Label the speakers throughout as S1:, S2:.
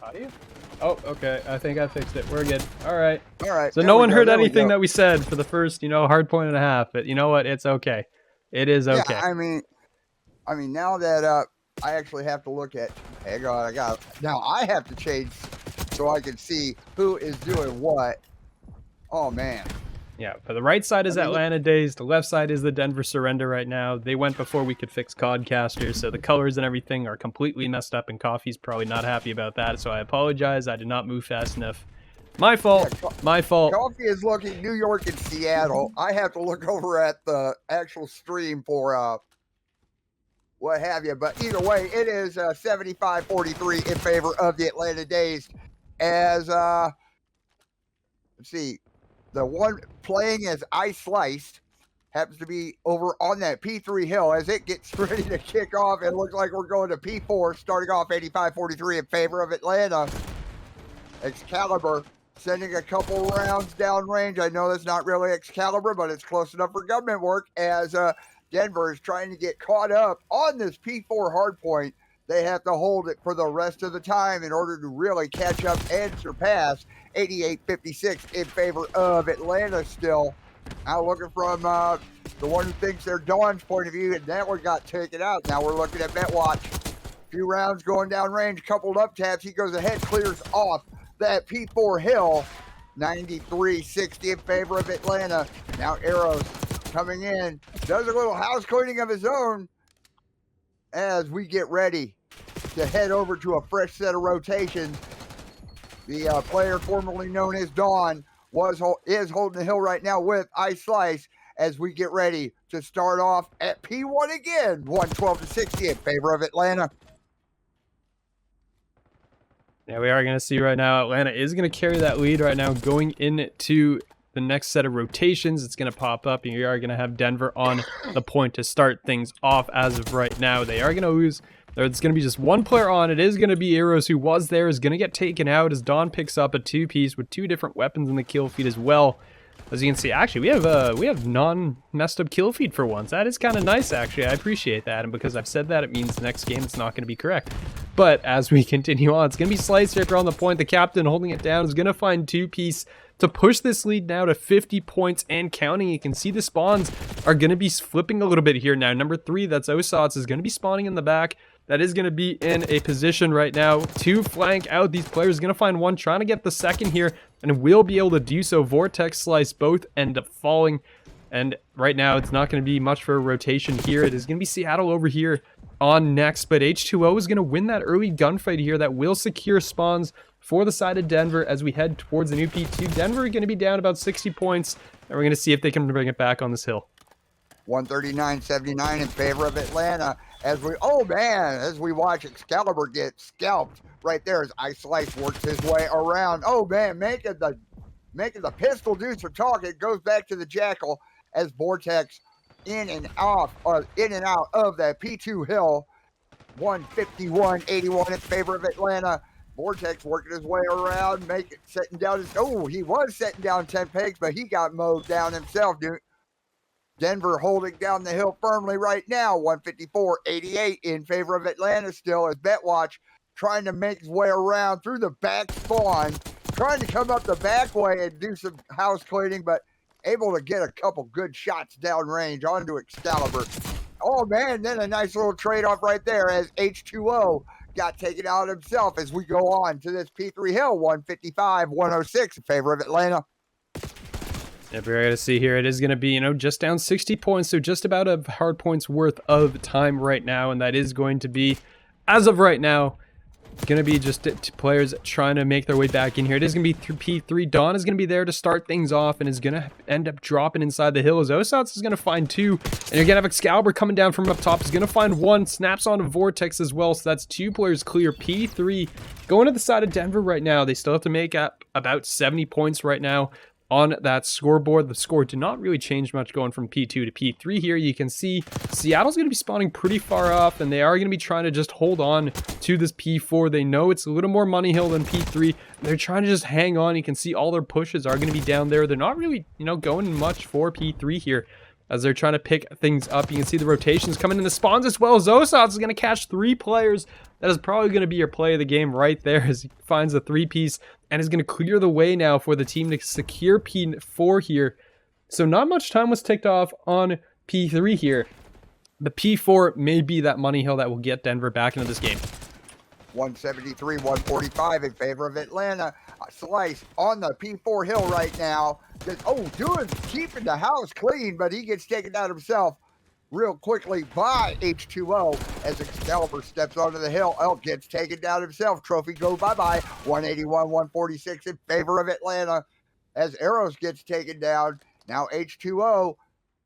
S1: Audio? Oh, okay. I think I fixed it. We're good. All right.
S2: All right.
S1: So no one heard anything that we said for the first, hard point and a half. But you know what? It's okay. It is okay.
S2: Yeah, I mean, now that I actually have to look at. Hang on, now I have to change so I can see who is doing what. Oh man.
S1: Yeah, for the right side is Atlanta Dazed, the left side is the Denver Surrender right now. They went before we could fix Codcaster, so the colors and everything are completely messed up, and Coffee's probably not happy about that, so I apologize. I did not move fast enough. My fault. Yeah, my fault.
S2: Coffee is looking New York and Seattle. I have to look over at the actual stream for what have you, but either way, it is 75-43 in favor of the Atlanta Dazed. As let's see. The one playing as I Sliced happens to be over on that P3 hill as it gets ready to kick off. It looks like we're going to P4, starting off 85-43 in favor of Atlanta. Excalibur sending a couple rounds downrange. I know that's not really Excalibur, but it's close enough for government work as Denver is trying to get caught up on this P4 hardpoint. They have to hold it for the rest of the time in order to really catch up and surpass 88-56 in favor of Atlanta still. Now looking from the one who thinks they're Dawn's point of view, and that one got taken out. Now we're looking at Betwatch. Few rounds going down range, coupled up taps. He goes ahead, clears off that P4 hill. 93-60 in favor of Atlanta. Now Arrows coming in. Does a little house cleaning of his own as we get ready to head over to a fresh set of rotations. The player formerly known as Dawn is holding the hill right now with Ice Slice as we get ready to start off at P1 again. 112-60 in favor of Atlanta.
S1: Yeah, we are going to see right now Atlanta is going to carry that lead right now going into the next set of rotations. It's going to pop up, and you are going to have Denver on the point to start things off as of right now. They are going to lose. There's going to be just one player on. It is going to be Eros, who was there, is going to get taken out as Dawn picks up a two-piece with two different weapons in the kill feed as well. As you can see, actually, we have non-messed up kill feed for once. That is kind of nice, actually. I appreciate that, and because I've said that, it means the next game it's not going to be correct. But as we continue on, it's going to be Slice Sticker on the point. The captain holding it down is going to find two-piece to push this lead now to 50 points and counting. You can see the spawns are going to be flipping a little bit here now. Number 3, that's Osots, is going to be spawning in the back. That is going to be in a position right now to flank out. These players are going to find one, trying to get the second here, and will be able to do so. Vortex, Slice both end up falling, and right now it's not going to be much for a rotation here. It is going to be Seattle over here on next, but H2O is going to win that early gunfight here that will secure spawns for the side of Denver as we head towards the new P2. Denver are going to be down about 60 points, and we're going to see if they can bring it back on this hill.
S2: 139-79 in favor of Atlanta as we watch Excalibur get scalped right there as Ice Slice works his way around. Oh man, making the pistol do some talk. It goes back to the Jackal as Vortex in and out of that P2 hill. 151-81 in favor of Atlanta. Vortex working his way around, setting down he was setting down 10 pegs, but he got mowed down himself, dude. Denver holding down the hill firmly right now. 154-88 in favor of Atlanta still as Betwatch trying to make his way around through the back spawn, trying to come up the back way and do some house cleaning, but able to get a couple good shots downrange onto Excalibur. Oh man, then a nice little trade-off right there as H2O got taken out himself as we go on to this P3 hill. 155-106 in favor of Atlanta.
S1: If we're going to see here, it is going to be, just down 60 points, so just about a hard points worth of time right now, and that is going to be, as of right now, going to be just players trying to make their way back in here. It is going to be through P3. Dawn is going to be there to start things off and is going to end up dropping inside the hill as Osots is going to find 2, and you're going to have Excalibur coming down from up top. Is going to find 1, snaps onto Vortex as well, so that's 2 players clear. P3 going to the side of Denver right now. They still have to make up about 70 points right now on that scoreboard. The score did not really change much going from P2 to P3 here. You can see Seattle's going to be spawning pretty far off, and they are going to be trying to just hold on to this P4. They know it's a little more money hill than P3. They're trying to just hang on. You can see all their pushes are going to be down there. They're not really, going much for P3 here. as they're trying to pick things up. You can see the rotations coming in the spawns as well. Zosats is going to catch 3 players. That is probably going to be your play of the game right there as he finds the 3-piece and is going to clear the way now for the team to secure P4 here. So not much time was ticked off on P3 here. The P4 may be that money hill that will get Denver back into this game.
S2: 173, 145 in favor of Atlanta. A slice on the P4 hill right now. Just, keeping the house clean, but he gets taken down himself real quickly by H2O as Excalibur steps onto the hill. Elk gets taken down himself. Trophy go bye-bye. 181, 146 in favor of Atlanta as Arrows gets taken down. Now H2O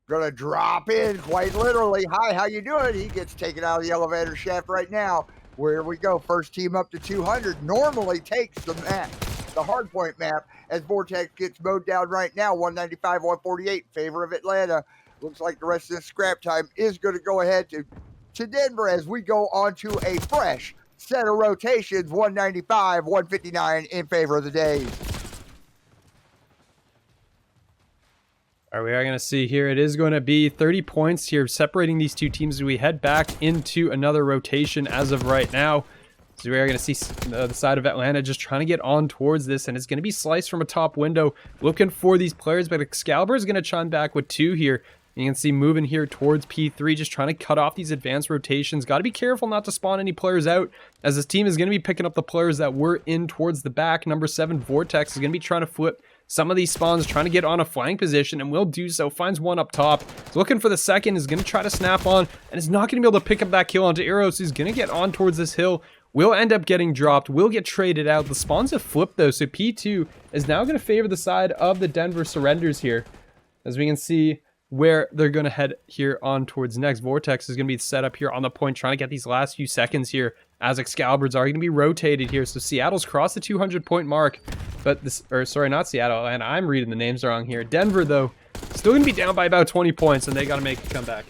S2: gonna drop in quite literally. Hi, how you doing? He gets taken out of the elevator shaft right now. Where we go. First team up to 200 normally takes the map, the hardpoint map, as Vortex gets mowed down right now. 195, 148 in favor of Atlanta. Looks like the rest of the scrap time is going to go ahead to Denver as we go on to a fresh set of rotations. 195, 159 in favor of the Days.
S1: All right, we are going to see here. It is going to be 30 points here separating these two teams as we head back into another rotation as of right now. So we are going to see the side of Atlanta just trying to get on towards this, and it's going to be sliced from a top window looking for these players, but Excalibur is going to chime back with 2 here. You can see moving here towards P3, just trying to cut off these advanced rotations. Got to be careful not to spawn any players out, as this team is going to be picking up the players that were in towards the back. Number 7, Vortex, is going to be trying to flip some of these spawns, trying to get on a flank position, and will do so. Finds one up top. He's looking for the second, is going to try to snap on, and is not going to be able to pick up that kill onto Eros. He's going to get on towards this hill. Will end up getting dropped, will get traded out. The spawns have flipped though, so P2 is now going to favor the side of the Denver Surrenders here. As we can see where they're going to head here on towards next. Vortex is going to be set up here on the point, trying to get these last few seconds here as Excaliburs are going to be rotated here. So Seattle's crossed the 200-point mark, but this, or sorry, not Seattle, and I'm reading the names wrong here. Denver, though, still going to be down by about 20 points, and they got to make a comeback.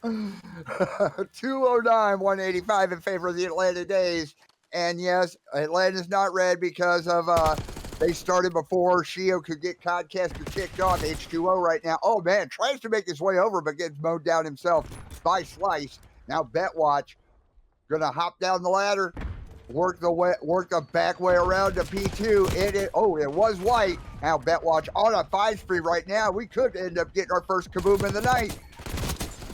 S2: 209, 185 in favor of the Atlanta Dazed. And yes, Atlanta's not red because of they started before Shio could get Codcaster kicked off. H2O right now. Oh man, tries to make his way over but gets mowed down himself by Slice. Now Betwatch gonna hop down the ladder, work the back way around to P2. It was white. Now Betwatch on a 5 spree right now. We could end up getting our first kaboom of the night,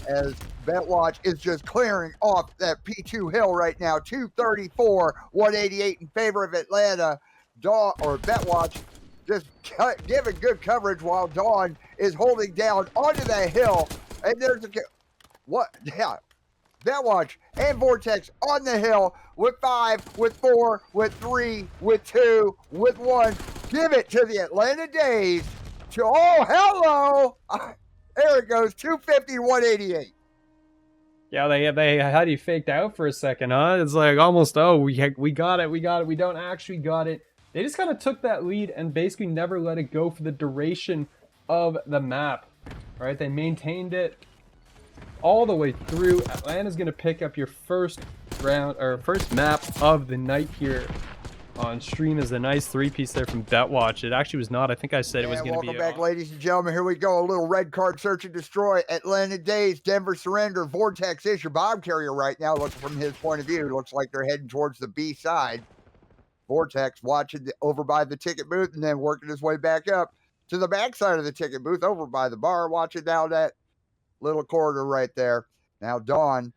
S2: as Betwatch is just clearing off that P2 hill right now. 234, 188 in favor of Atlanta. Betwatch just giving good coverage while Dawn is holding down onto that hill. And there's Betwatch and Vortex on the hill with 5, with 4, with 3, with 2, with 1. Give it to the Atlanta Dazed. Oh, hello. There it goes, 250, 188.
S1: Yeah, they had you faked out for a second, huh? It's like almost, oh, we got it, we don't actually got it. They just kind of took that lead and basically never let it go for the duration of the map, right? They maintained it all the way through. Atlanta's going to pick up your first round, or first map of the night here on stream. Is a nice 3-piece there from Betwatch. It actually was not. I think I said it was going to be.
S2: Welcome back, ladies and gentlemen. Here we go. A little red card search and destroy. Atlanta Dazed, Denver Surrender. Vortex is your bomb carrier right now. Looking from his point of view, looks like they're heading towards the B side. Vortex watching over by the ticket booth and then working his way back up to the back side of the ticket booth over by the bar, watching down that little corridor right there. Now Dawn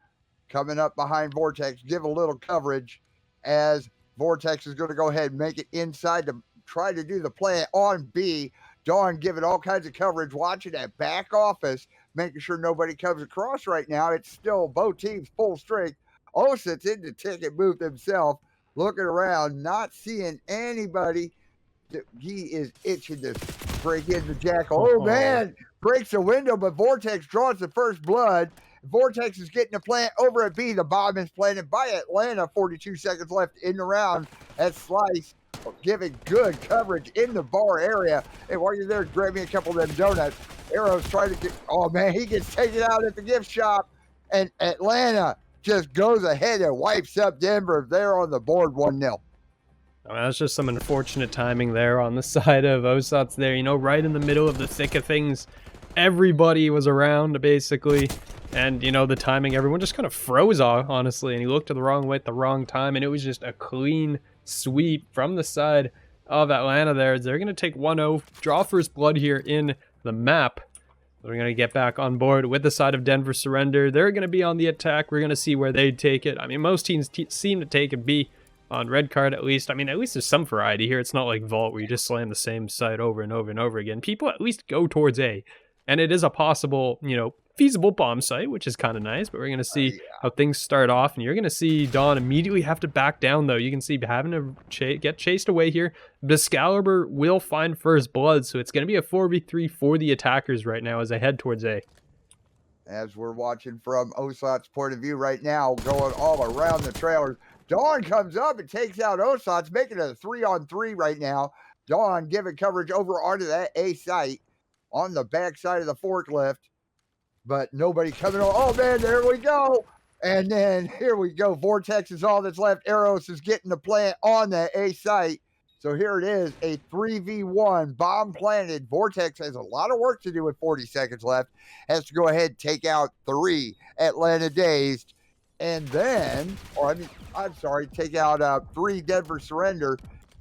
S2: coming up behind Vortex, give a little coverage as Vortex is going to go ahead and make it inside to try to do the play on B. Dawn giving all kinds of coverage, watching that back office, making sure nobody comes across right now. It's still both teams full strength. Osit's in the ticket booth himself, looking around, not seeing anybody. He is itching to break in the jackal. Oh, man, breaks the window, but Vortex draws the first blood. Vortex is getting the plant over at B. The bomb is planted by Atlanta. 42 seconds left in the round. That Slice giving good coverage in the bar area. And while you're there, grab me a couple of them donuts. Arrow's trying to get, oh, man, he gets taken out at the gift shop. And Atlanta just goes ahead and wipes up Denver. They're on the board 1-0.
S1: I mean, that's just some unfortunate timing there on the side of Osats there, you know, right in the middle of the thick of things. everybody was around basically. And, you know, the timing, everyone just kind of froze off, honestly. And he looked to the wrong way at the wrong time. And it was just a clean sweep from the side of Atlanta there. They're going to take 1-0, draw first blood here in the map. We're going to get back on board with the side of Denver surrender. They're going to be on the attack. We're going to see where they take it. I mean, most teams seem to take a B on red card at least. I mean, at least there's some variety here. It's not like Vault where you just slam the same side over and over and over again. People at least go towards A. And it is a possible, you know, feasible bomb site, which is kind of nice, but we're going to see how things start off, and you're going to see Dawn immediately have to back down, though. You can see having to get chased away here. Excalibur will find first blood, so it's going to be a 4v3 for the attackers right now as they head towards A.
S2: As we're watching from Osat's point of view right now, going all around the trailers, Dawn comes up and takes out Osat's, making it a 3-on-3 right now. Dawn giving coverage over onto that A site on the back side of the forklift. But nobody coming on. Oh, man, there we go. And then here we go. Vortex is all that's left. Eros is getting the plant on that A site. So here it is, a 3v1 bomb planted. Vortex has a lot of work to do with 40 seconds left. Has to go ahead and take out 3 Atlanta Dazed. And then, take out 3 Denver Surrender.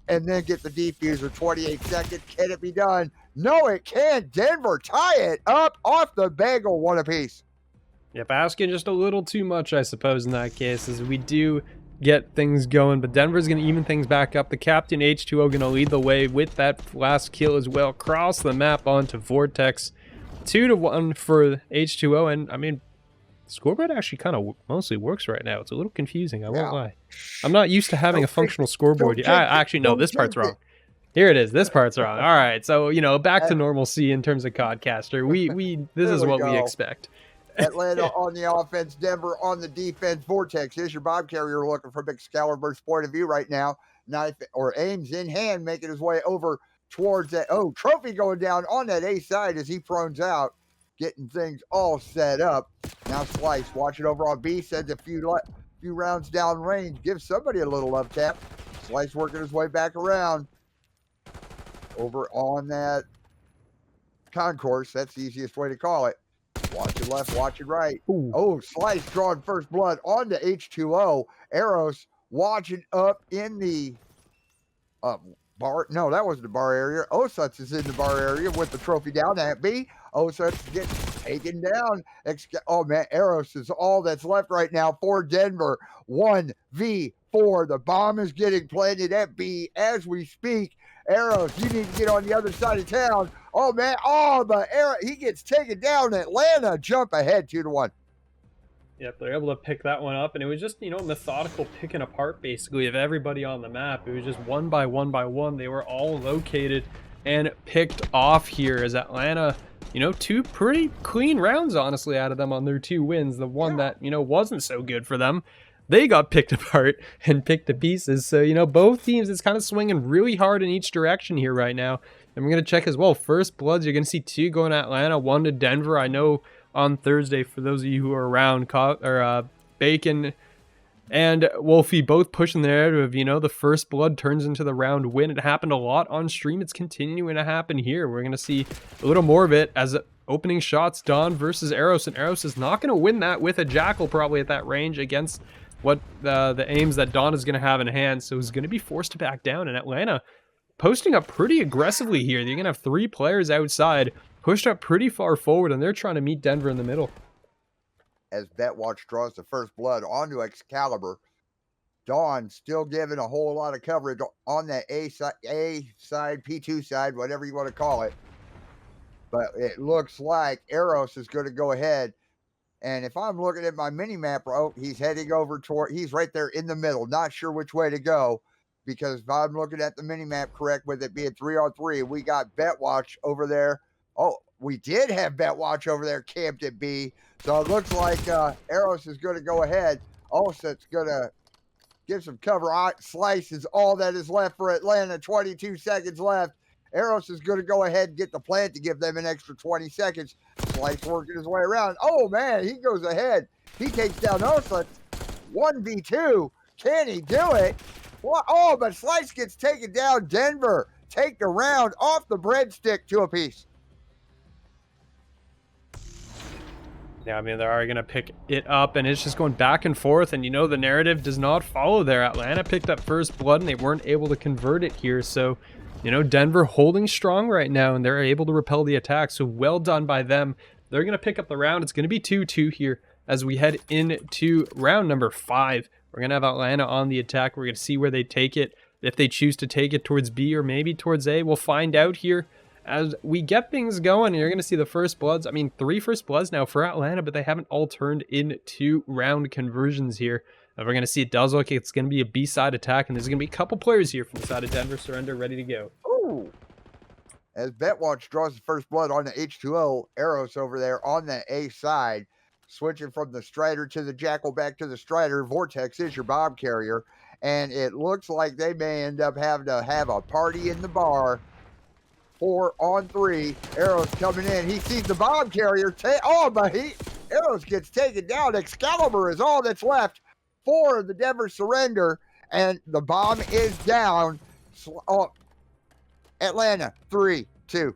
S2: And then get the defuser. 28 seconds. Can it be done? No, it can't. Denver tie it up off the bagel, 1 apiece.
S1: Yep, asking just a little too much, I suppose, in that case, as we do get things going. But Denver's going to even things back up. The captain, H2O, going to lead the way with that last kill as well. Cross the map onto Vortex. 2-1 for H2O. And, I mean, scoreboard actually kind of mostly works right now. It's a little confusing, I won't lie. I'm not used to having a functional scoreboard. Actually, no, this part's wrong. Here it is. This part's wrong. All right. So, you know, back to normalcy in terms of Codcaster. This is what we expect.
S2: Atlanta on the offense, Denver on the defense. Vortex is your bomb carrier looking from Excalibur's point of view right now. Knife or aims in hand, making his way over towards that. Oh, trophy going down on that A side as he prones out, getting things all set up. Now Slice, watch it over on B, sends a few rounds down range. Gives somebody a little love tap. Slice working his way back around. Over on that concourse, that's the easiest way to call it. Watch it left, watch it right. Ooh. Oh, Slice drawing first blood onto H2O. Eros watching up in the bar. No, that wasn't the bar area. Osutz is in the bar area with the trophy down at B. Osutz gets taken down. Oh, man, Eros is all that's left right now for Denver. 1v4. The bomb is getting planted at B as we speak. Eros, you need to get on the other side of town. Oh, man. Oh, but he gets taken down. Atlanta jump ahead 2-1.
S1: Yep, they're able to pick that one up, and it was just, you know, methodical picking apart, basically, of everybody on the map. It was just one by one. They were all located and picked off here as Atlanta, you know, 2 pretty clean rounds, honestly, out of them on their 2 wins. The one that, you know, wasn't so good for them, they got picked apart and picked to pieces. So, you know, both teams, it's kind of swinging really hard in each direction here right now. And we're going to check as well. First bloods, you're going to see 2 going to Atlanta, 1 to Denver. I know on Thursday, for those of you who are around, Bacon and Wolfie both pushing the narrative of, you know, the first blood turns into the round win. It happened a lot on stream. It's continuing to happen here. We're going to see a little more of it as opening shots, Dawn versus Eros. And Eros is not going to win that with a Jackal probably at that range against what the aims that Dawn is going to have in hand. So he's going to be forced to back down. And Atlanta posting up pretty aggressively here. They're going to have 3 players outside, pushed up pretty far forward, and they're trying to meet Denver in the middle.
S2: As Betwatch draws the first blood onto Excalibur, Dawn still giving a whole lot of coverage on that A side, P2 side, whatever you want to call it. But it looks like Eros is going to go ahead. And if I'm looking at my mini map, he's heading over toward, he's right there in the middle. Not sure which way to go, because if I'm looking at the mini map correct, with it being 3-on-3, we got Betwatch over there. Oh, we did have Betwatch over there camped at B. So it looks like Eros is going to go ahead. Also, it's going to give some cover. Slice is all that is left for Atlanta. 22 seconds left. Eros is going to go ahead and get the plant to give them an extra 20 seconds. Slice working his way around. Oh, man, he goes ahead. He takes down Osa. 1v2. Can he do it? What? Oh, but Slice gets taken down. Denver take the round off the breadstick, 2 apiece.
S1: Yeah, I mean, they are going to pick it up, and it's just going back and forth. And, you know, the narrative does not follow there. Atlanta picked up first blood, and they weren't able to convert it here. So, you know, Denver holding strong right now, and they're able to repel the attack. So, well done by them. They're going to pick up the round. It's going to be 2-2 here as we head into round number 5. We're going to have Atlanta on the attack. We're going to see where they take it. If they choose to take it towards B or maybe towards A, we'll find out here as we get things going. You're going to see the first bloods. I mean, 3 first bloods now for Atlanta, but they haven't all turned into round conversions here. And we're going to see it does look like it's going to be a B-side attack, and there's going to be a couple players here from the side of Denver Surrender ready to go.
S2: Ooh. As Betwatch draws the first blood on the H2O, Eros over there on the A side, switching from the Strider to the Jackal back to the Strider. Vortex is your bomb carrier, and it looks like they may end up having to have a party in the bar. 4 on 3. Arrows coming in. He sees the bomb carrier. But Arrows gets taken down. Excalibur is all that's left for the Denver Surrender, and the bomb is down. Atlanta 3-2.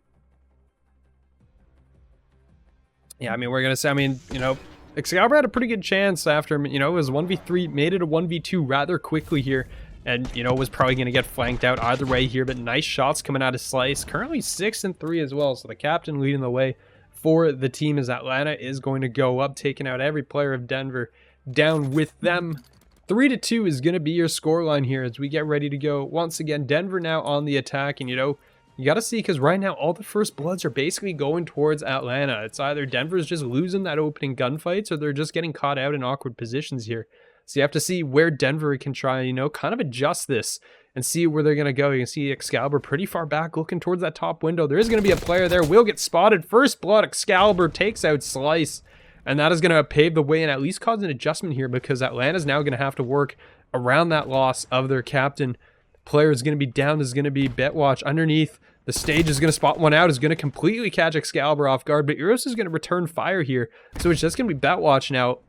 S1: Yeah, I mean, we're gonna say, I mean, you know, Excalibur had a pretty good chance after, you know, it was 1v3, made it a 1v2 rather quickly here. And, you know, was probably going to get flanked out either way here. But nice shots coming out of Slice. Currently 6-3 as well. So the captain leading the way for the team as Atlanta is going to go up, taking out every player of Denver down with them. 3-2 is going to be your scoreline here as we get ready to go. Once again, Denver now on the attack. And, you know, you got to see, because right now all the first bloods are basically going towards Atlanta. It's either Denver's just losing that opening gunfights or they're just getting caught out in awkward positions here. So you have to see where Denver can try, you know, kind of adjust this and see where they're going to go. You can see Excalibur pretty far back looking towards that top window. There is going to be a player there. Will get spotted. First blood. Excalibur takes out Slice. And that is going to pave the way and at least cause an adjustment here because Atlanta's now going to have to work around that loss of their captain. Player is going to be down. Is going to be Betwatch underneath. The stage is going to spot one out. Is going to completely catch Excalibur off guard. But Eros is going to return fire here. So it's just going to be Betwatch now.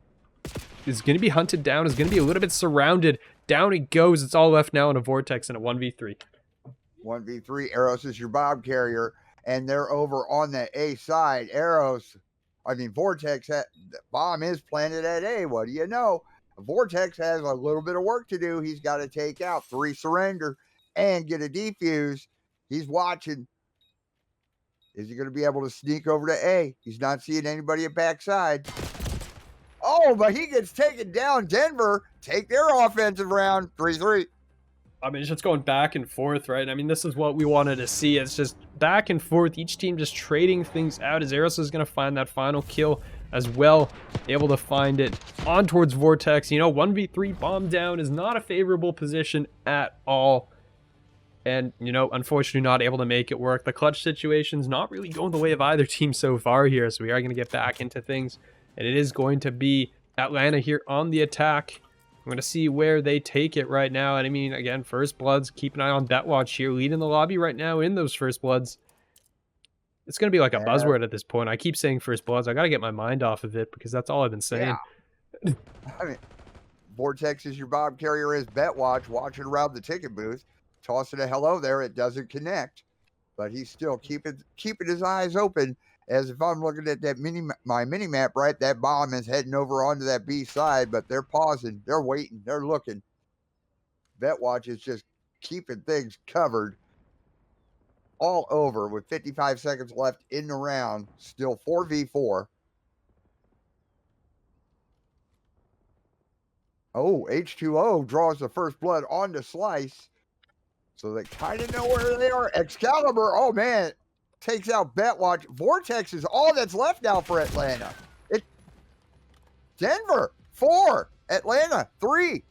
S1: Is going to be hunted down, is going to be a little bit surrounded. Down he goes. It's all left now in a Vortex and a 1v3.
S2: 1v3. Arrows is your bomb carrier, and they're over on the A side. Vortex, the bomb is planted at A. What do you know? Vortex has a little bit of work to do. He's got to take out 3 surrender and get a defuse. He's watching. Is he going to be able to sneak over to A? He's not seeing anybody at backside. Oh, but he gets taken down. Denver take their offensive round 3-3.
S1: I mean, it's just going back and forth, right? I mean, this is what we wanted to see. It's just back and forth. Each team just trading things out. As Eros is going to find that final kill as well. Able to find it on towards Vortex. You know, 1v3 bomb down is not a favorable position at all. And, you know, unfortunately not able to make it work. The clutch situation's not really going the way of either team so far here. So we are going to get back into things. And it is going to be Atlanta here on the attack. I'm going to see where they take it right now. And I mean, again, first bloods. Keep an eye on Betwatch here. Leading the lobby right now in those first bloods. It's going to be like a buzzword at this point. I keep saying first bloods. I got to get my mind off of it because that's all I've been saying.
S2: Yeah. I mean, Vortex is your bomb carrier is Betwatch watching around the ticket booth. Tossing a hello there. It doesn't connect. But he's still keeping his eyes open. As if I'm looking at that my mini map, right, that bomb is heading over onto that B side, but they're pausing, they're waiting, they're looking. Betwatch is just keeping things covered all over with 55 seconds left in the round. Still 4v4. Oh, H2O draws the first blood onto Slice. So they kind of know where they are. Excalibur, oh man, takes out Betwatch. Vortex is all that's left now for Atlanta. Denver 4, Atlanta 3.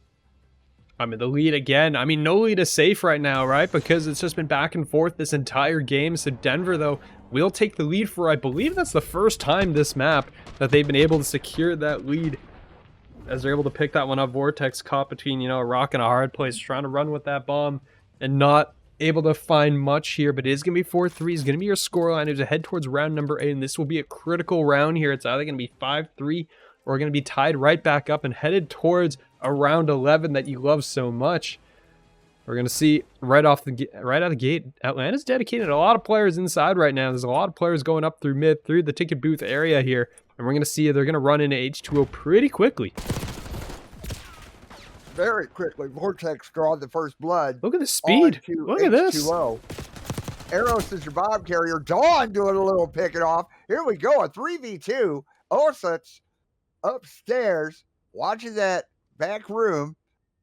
S1: I mean, the lead again. I mean, no lead is safe right now, right? Because it's just been back and forth this entire game. So Denver, though, will take the lead for, I believe that's the first time this map that they've been able to secure that lead. As they're able to pick that one up. Vortex caught between, you know, a rock and a hard place, trying to run with that bomb and not able to find much here, but it is going to be 4-3. It's going to be your scoreline as we head towards round number 8, and this will be a critical round here. It's either going to be 5-3 or going to be tied right back up and headed towards a round 11 that you love so much. We're going to see right out of the gate, Atlanta's dedicated a lot of players inside right now. There's a lot of players going up through mid, through the ticket booth area here. And And we're going to see they're going to run into H2O pretty quickly.
S2: Very quickly. Vortex drawing the first blood.
S1: Look at the speed. Look at this.
S2: Eros is your bomb carrier. Dawn doing a little picking off. Here we go. A 3v2. Osut's upstairs watching that back room.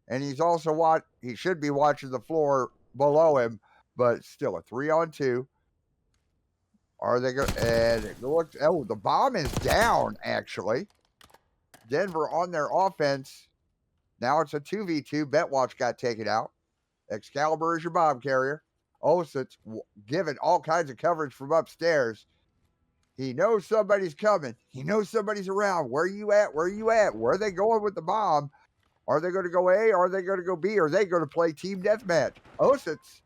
S2: And he's also he should be watching the floor below him. But still a 3-on-2. Are they going? And it looks. Oh, the bomb is down. Actually, Denver on their offense. Now it's a 2v2. Betwatch got taken out. Excalibur is your bomb carrier. Osut's giving all kinds of coverage from upstairs. He knows somebody's coming. He knows somebody's around. Where you at? Where you at? Where are they going with the bomb? Are they going to go A? Are they going to go B? Are they going to play team deathmatch? Osut's.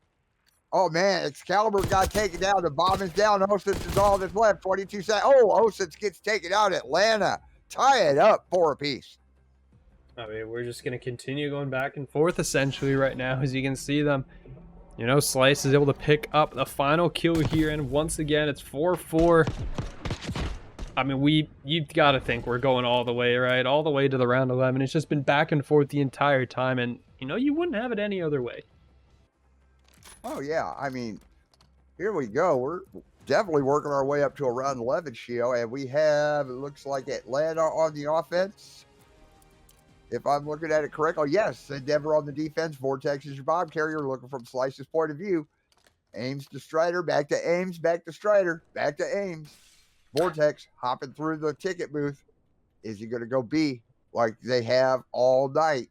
S2: Oh, man. Excalibur got taken down. The bomb is down. Osut's is all that's left. 22 seconds. Oh, Osut's gets taken out. Atlanta. Tie it up 4 apiece.
S1: I mean, we're just going to continue going back and forth, essentially, right now, as you can see them. You know, Slice is able to pick up the final kill here, and once again, it's 4-4. I mean, you've got to think we're going all the way, right? All the way to the round 11. It's just been back and forth the entire time, and, you know, you wouldn't have it any other way.
S2: Oh, yeah. I mean, here we go. We're definitely working our way up to a round 11, Shio, and we have, it looks like Atlanta on the offense. If I'm looking at it correctly, yes, and Denver on the defense. Vortex is your bomb carrier, looking from Slice's point of view. Ames to Strider, back to Ames, back to Strider, back to Ames. Vortex hopping through the ticket booth. Is he going to go B like they have all night?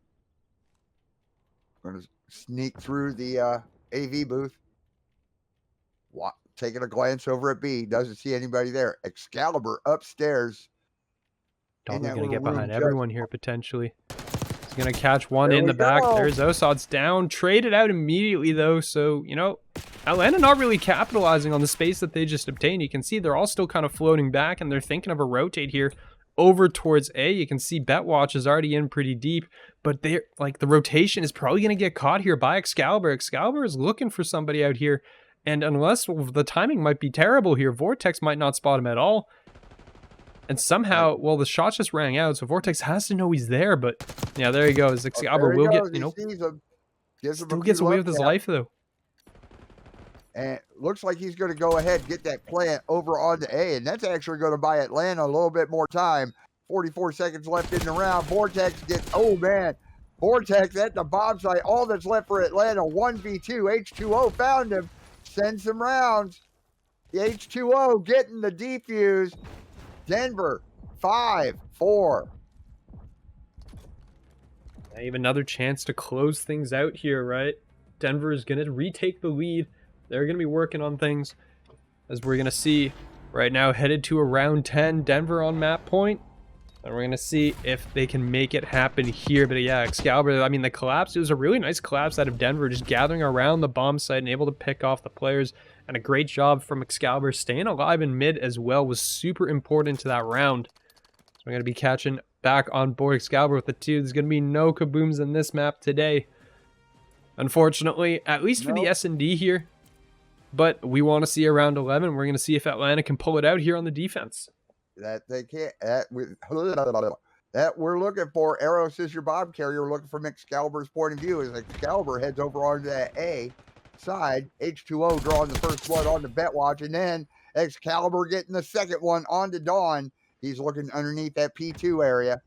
S2: Going to sneak through the AV booth. Taking a glance over at B. Doesn't see anybody there. Excalibur upstairs.
S1: Probably going to get behind everyone here, potentially. He's going to catch one in the back. There's Osod's down. Traded out immediately, though. So, you know, Atlanta not really capitalizing on the space that they just obtained. You can see they're all still kind of floating back, and they're thinking of a rotate here over towards A. You can see Betwatch is already in pretty deep, but they're like the rotation is probably going to get caught here by Excalibur. Excalibur is looking for somebody out here, and unless the timing might be terrible here, Vortex might not spot him at all. And somehow, well, the shots just rang out, so Vortex has to know he's there, but yeah, there he goes. Excalibur will get, you know, still gets away with his life, though.
S2: And looks like he's going to go ahead and get that plant over onto A, and that's actually going to buy Atlanta a little bit more time. 44 seconds left in the round. Vortex gets, oh, man. Vortex at the bomb site. All that's left for Atlanta, 1v2. H2O found him. Send some rounds. The H2O getting the defuse. Denver, 5-4.
S1: I have another chance to close things out here, right? Denver is going to retake the lead. They're going to be working on things, as we're going to see right now, headed to a round 10. Denver on map point. And we're going to see if they can make it happen here. But yeah, Excalibur, I mean, the collapse, it was a really nice collapse out of Denver, just gathering around the bomb site and able to pick off the players. And a great job from Excalibur. Staying alive in mid as well was super important to that round. So we're going to be catching back on board Excalibur with the 2. There's going to be no kabooms in this map today, unfortunately, at least for the S&D here. But we want to see a round 11. We're going to see if Atlanta can pull it out here on the defense.
S2: That they can't. That we're looking for. Eros is your bomb carrier. We're looking from Excalibur's point of view as Excalibur heads over onto that A side. H2O drawing the first blood onto Betwatch, and then Excalibur getting the second one onto Dawn. He's looking underneath that P2 area,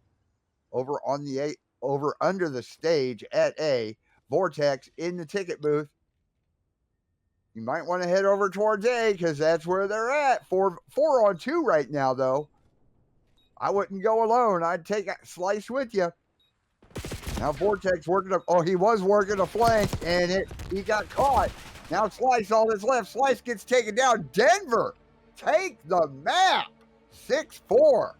S2: over on the A, over under the stage at A. Vortex in the ticket booth. You might want to head over towards A because that's where they're at. 4-on-2 right now, though. I wouldn't go alone. I'd take a Slice with you. Now Vortex working he was working a flank, and he got caught. Now Slice all that's left. Slice gets taken down. Denver take the map. 6-4.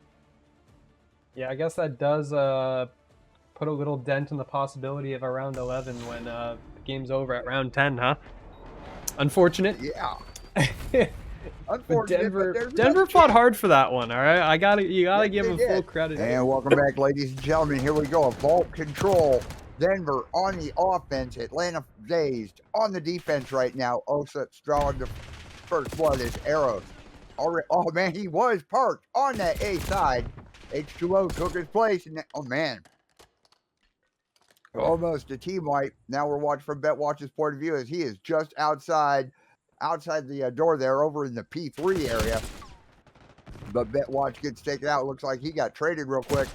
S1: Yeah, I guess that does put a little dent in the possibility of a round 11 when the game's over at round 10, huh? Unfortunate.
S2: Yeah.
S1: Unfortunate. But Denver fought hard for that one. All right, you gotta give them full credit.
S2: And welcome back, ladies and gentlemen. Here we go. A vault control. Denver on the offense. Atlanta Dazed on the defense right now. Osut's drawing the first blood is Arrows. already. Oh man, he was parked on that A side. H2O took his place, and oh man, almost a team wipe. Now we're watching from BetWatch's point of view as he is just outside the door there, over in the P3 area. But BetWatch gets taken out. Looks like he got traded real quick.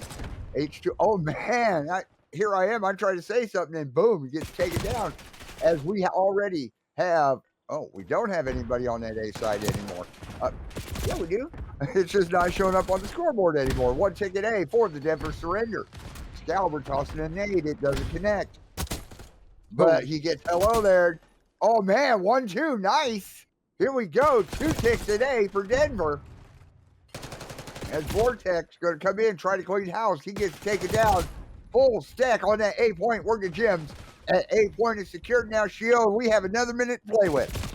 S2: H2. Oh man, here I am. I'm trying to say something, and boom, he gets taken down. As we already have. Oh, we don't have anybody on that A side anymore. Yeah, we do. It's just not showing up on the scoreboard anymore. One ticket A for the Denver Surrender. Excalibur tossing a nade. It doesn't connect. But he gets hello there. Oh, man. 1-2. Nice. Here we go. 2 ticks today for Denver. As Vortex going to come in and try to clean house. He gets taken down. Full stack on that A point. Working Gems. At A point is secured now. Shield. We have another minute to play with.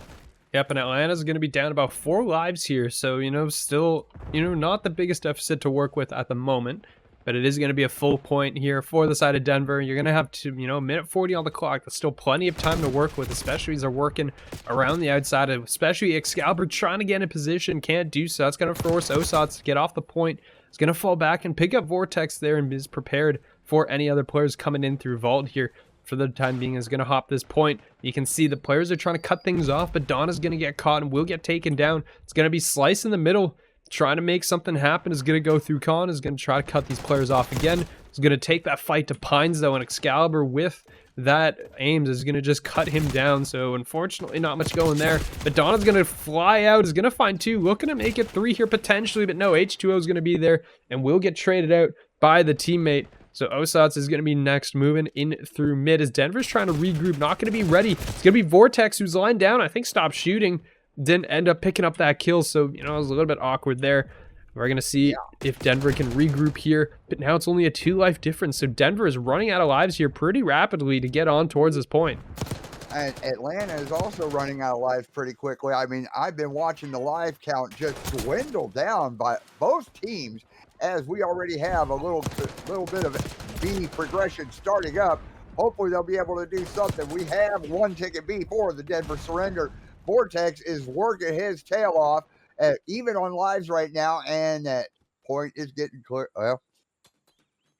S1: Yep, and Atlanta's going to be down about 4 lives here. So, still, not the biggest deficit to work with at the moment. But it is going to be a full point here for the side of Denver. You're going to have to, minute 40 on the clock. That's still plenty of time to work with, especially as they're working around the outside, especially Excalibur trying to get in position. Can't do so. That's going to force Osots to get off the point. He's going to fall back and pick up Vortex there and is prepared for any other players coming in through Vault here. For the time being, is going to hop this point. You can see the players are trying to cut things off, but Donna's going to get caught and will get taken down. It's going to be Slice in the middle, trying to make something happen. Is going to go through Khan, is going to try to cut these players off again. Is going to take that fight to Pines, though, and Excalibur with that aims is going to just cut him down. So, unfortunately, not much going there. But Donna's going to fly out, is going to find 2, looking to make it 3 here potentially, but no, H2O is going to be there and will get traded out by the teammate. So Osots is going to be next, moving in through mid as Denver's trying to regroup, not going to be ready. It's going to be Vortex who's lined down, I think stopped shooting, didn't end up picking up that kill, so, it was a little bit awkward there. We're going to see if Denver can regroup here, but now it's only a 2 life difference, so Denver is running out of lives here pretty rapidly to get on towards this point.
S2: And Atlanta is also running out of lives pretty quickly. I mean, I've been watching the live count just dwindle down by both teams, as we already have a little bit of B progression starting up. Hopefully they'll be able to do something. We have 1 ticket B for the Denver Surrender. Vortex is working his tail off, even on lives right now, and that point is getting clear. Well,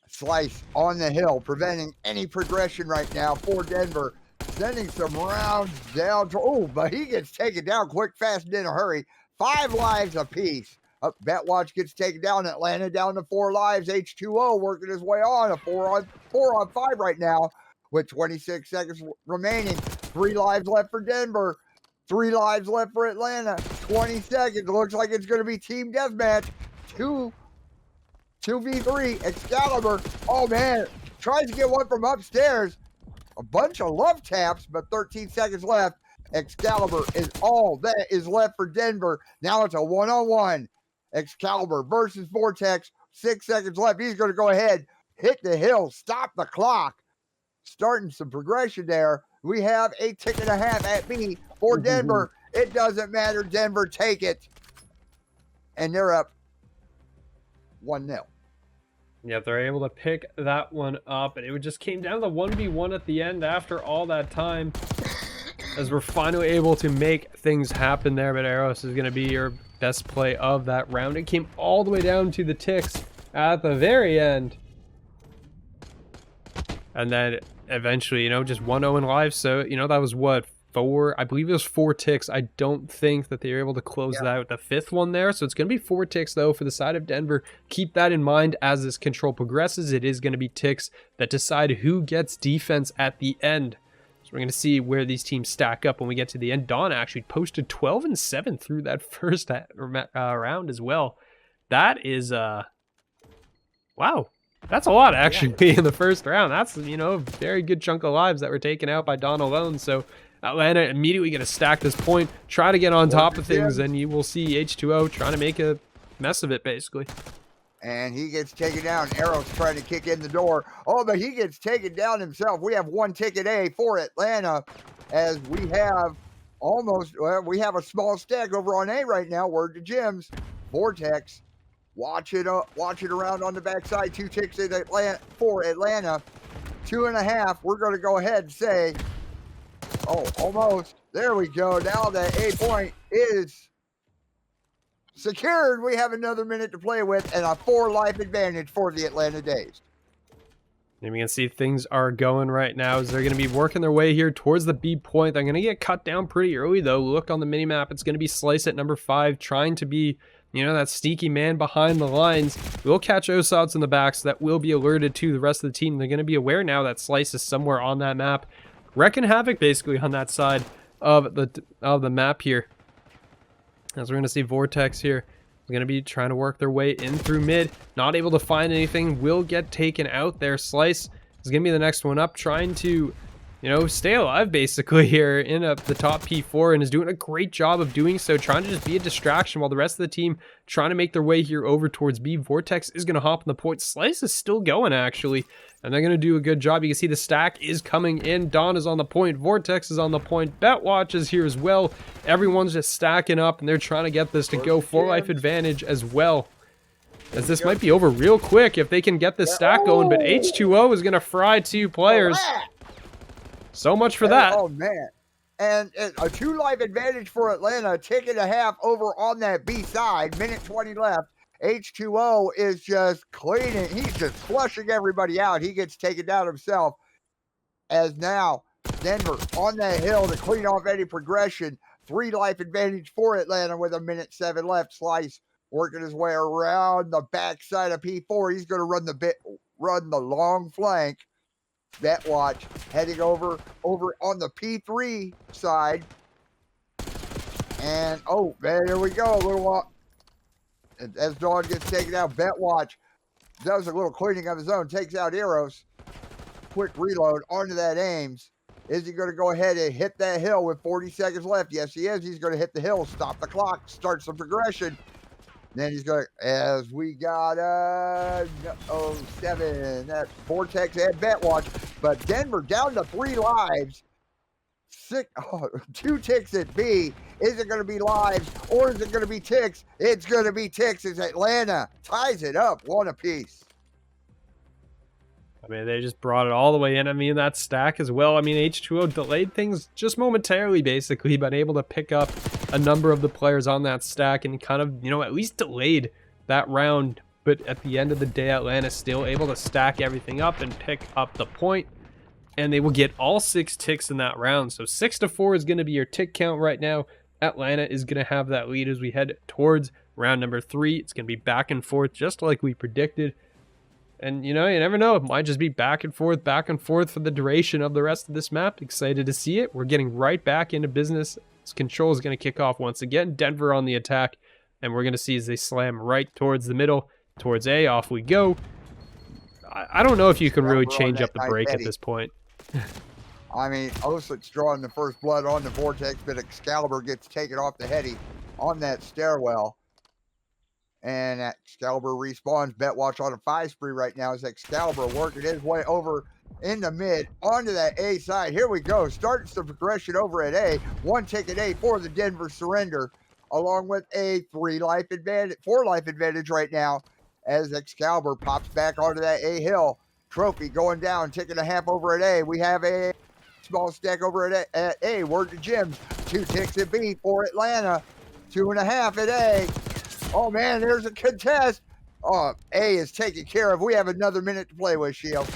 S2: Slice on the hill, preventing any progression right now for Denver. Sending some rounds down to, oh, but he gets taken down quick, fast, and in a hurry. 5 lives apiece. BetWatch gets taken down. Atlanta down to 4 lives. H2O working his way on. A 4 on 5 right now with 26 seconds remaining. 3 lives left for Denver. 3 lives left for Atlanta. 20 seconds. Looks like it's going to be team deathmatch. 2v3. Excalibur. Oh, man. Tries to get one from upstairs. A bunch of love taps, but 13 seconds left. Excalibur is all that is left for Denver. Now it's a 1-on-1. Excalibur versus Vortex. 6 seconds left. He's going to go ahead, hit the hill, stop the clock. Starting some progression there. We have a tick and a half at B for Denver. It doesn't matter. Denver, take it. And they're up 1-0.
S1: Yeah, they're able to pick that one up, and it just came down to the 1v1 at the end after all that time, as we're finally able to make things happen there. But Eros is going to be your best play of that round. It came all the way down to the ticks at the very end, and then eventually, just 1-0 in live. So, that was what, 4, I believe it was 4 ticks. I don't think that they were able to close out the 5th one there. So it's going to be 4 ticks, though, for the side of Denver. Keep that in mind as this control progresses. It is going to be ticks that decide who gets defense at the end. So we're going to see where these teams stack up when we get to the end. Dawn actually posted 12-7 through that first round as well. That is, wow. That's a lot, actually, in the first round. That's, a very good chunk of lives that were taken out by Dawn alone. So Atlanta immediately going to stack this point, try to get on top of things, and you will see H2O trying to make a mess of it, basically.
S2: And he gets taken down. Arrow's trying to kick in the door. Oh, but he gets taken down himself. We have 1 ticket A for Atlanta, as we have we have a small stack over on A right now. Word to Gems. Vortex. Watch it around on the backside. 2 ticks in Atlanta for Atlanta. 2.5. We're going to go ahead and say, oh, almost. There we go. Now the A point is secured. We have another minute to play with and a 4-life advantage for the Atlanta Dazed.
S1: And we can see things are going right now as they're going to be working their way here towards the B point. They're going to get cut down pretty early, though. Look on the minimap. It's going to be Slice at number 5, trying to be, you know, that sneaky man behind the lines. We'll catch Osauts in the back, so that will be alerted to the rest of the team. They're going to be aware now that Slice is somewhere on that map, wrecking havoc basically on that side of the map here. As we're going to see Vortex here. They're going to be trying to work their way in through mid. Not able to find anything. Will get taken out there. Slice is going to be the next one up. Trying to, you know, stay alive basically here in the top P4. And is doing a great job of doing so. Trying to just be a distraction while the rest of the team trying to make their way here over towards B. Vortex is going to hop on the point. Slice is still going actually. And they're going to do a good job. You can see the stack is coming in. Dawn is on the point. Vortex is on the point. Betwatch is here as well. Everyone's just stacking up, and they're trying to get this to go 4-life advantage as well. As this might be over real quick if they can get this stack going. But H2O is going to fry 2 players. So much for that.
S2: Oh, man. And a 2-life advantage for Atlanta. A tick and a half over on that B side. Minute 20 left. H2O is just cleaning. He's just flushing everybody out. He gets taken down himself. As now, Denver on that hill to clean off any progression. 3-life advantage for Atlanta with a minute 7 left. Slice working his way around the backside of P4. He's going to run the long flank. Betwatch heading over on the P3 side. And, oh, man, here we go. A little while. As Dawn gets taken out, Betwatch does a little cleaning of his own, takes out Eros. Quick reload onto that Ames. Is he going to go ahead and hit that hill with 40 seconds left? Yes, he is. He's going to hit the hill, stop the clock, start some progression. Then he's going to, as we got 07, that Vortex and Betwatch. But Denver down to 3 lives. 2 ticks at B. Is it going to be lives or is it going to be ticks? It's going to be ticks as Atlanta ties it up 1 apiece.
S1: I mean, they just brought it all the way in. I mean, that stack as well. I mean, H2O delayed things just momentarily, basically, but able to pick up a number of the players on that stack and kind of, you know, at least delayed that round. But at the end of the day, Atlanta still able to stack everything up and pick up the point. And they will get all 6 ticks in that round. So 6-4 is going to be your tick count right now. Atlanta is going to have that lead as we head towards round number 3. It's going to be back and forth, just like we predicted. And, you know, you never know. It might just be back and forth for the duration of the rest of this map. Excited to see it. We're getting right back into business. Control is going to kick off once again. Denver on the attack. And we're going to see as they slam right towards the middle, towards A. Off we go. I don't know if you can really change up the break at this point.
S2: I mean, Osic's drawing the first blood on the Vortex, but Excalibur gets taken off the heady on that stairwell. And Excalibur respawns. Betwatch on a 5 spree right now as Excalibur working his way over in the mid onto that A side. Here we go. Starting some progression over at A. 1 tick at A for the Denver surrender, along with a 3-life advantage, 4-life advantage right now as Excalibur pops back onto that A hill. Trophy going down, tick and a half over at A. We have a small stack over at A. Word to Jim's. 2 ticks at B for Atlanta. 2.5 at A. Oh, man, there's a contest. Oh, A is taken care of. We have another minute to play with, Shield.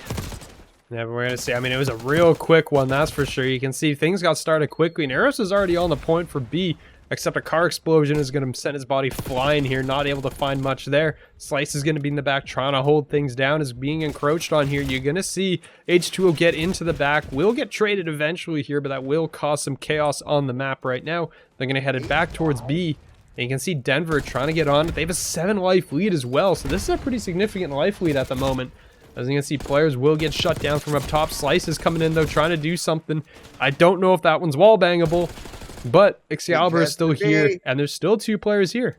S1: Yeah, but we're going to see. I mean, it was a real quick one, that's for sure. You can see things got started quickly. And Eros is already on the point for B, except a car explosion is going to send his body flying here. Not able to find much there. Slice is going to be in the back trying to hold things down. Is being encroached on here. You're going to see H2O get into the back. Will get traded eventually here, but that will cause some chaos on the map right now. They're going to head it back towards B. And you can see Denver trying to get on. They have a 7-life lead as well. So this is a pretty significant life lead at the moment. As you can see, players will get shut down from up top. Slice is coming in, though, trying to do something. I don't know if that one's wall bangable. But Excalibur is still here. And there's still 2 players here.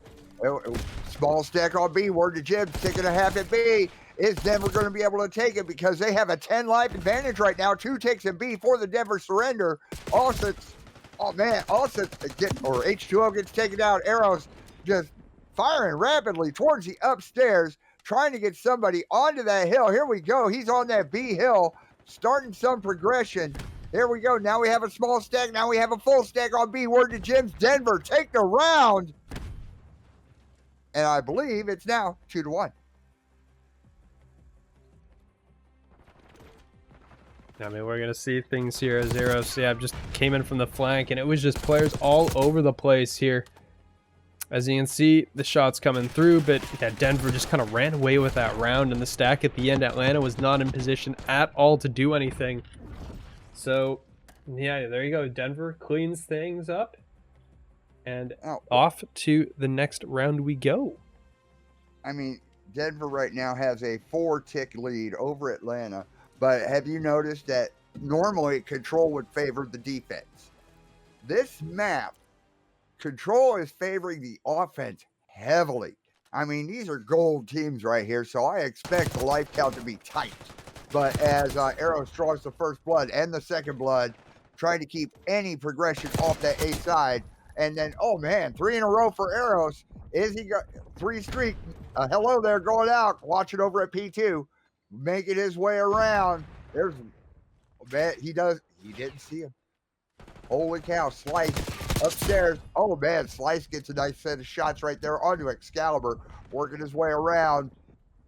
S2: Small stack on B. Word to Jim. Tick and a half at B. Is Denver going to be able to take it? Because they have a 10-life advantage right now. 2 ticks at B for the Denver surrender. Also, oh, man, also H2O gets taken out. Arrows just firing rapidly towards the upstairs, trying to get somebody onto that hill. Here we go. He's on that B hill, starting some progression. Here we go. Now we have a small stack. Now we have a full stack on B. Word to Jim's. Denver take the round. And I believe it's now 2-1.
S1: I mean, we're going to see things here as Eros, yeah, just came in from the flank, and it was just players all over the place here. As you can see, the shots coming through, but yeah, Denver just kind of ran away with that round, and the stack at the end, Atlanta was not in position at all to do anything. So, yeah, there you go. Denver cleans things up, and off to the next round we go.
S2: I mean, Denver right now has a 4-tick lead over Atlanta, but have you noticed that normally Control would favor the defense? This map, Control is favoring the offense heavily. I mean, these are gold teams right here, so I expect the life count to be tight. But as Eros draws the first blood and the second blood, trying to keep any progression off that A side, and then, oh man, 3 in a row for Eros. Is he got 3 streak? Hello there, going out. Watch it over at P2, making his way around. There's, man, he didn't see him. Holy cow, Slice upstairs. Oh man, Slice gets a nice set of shots right there onto Excalibur, working his way around,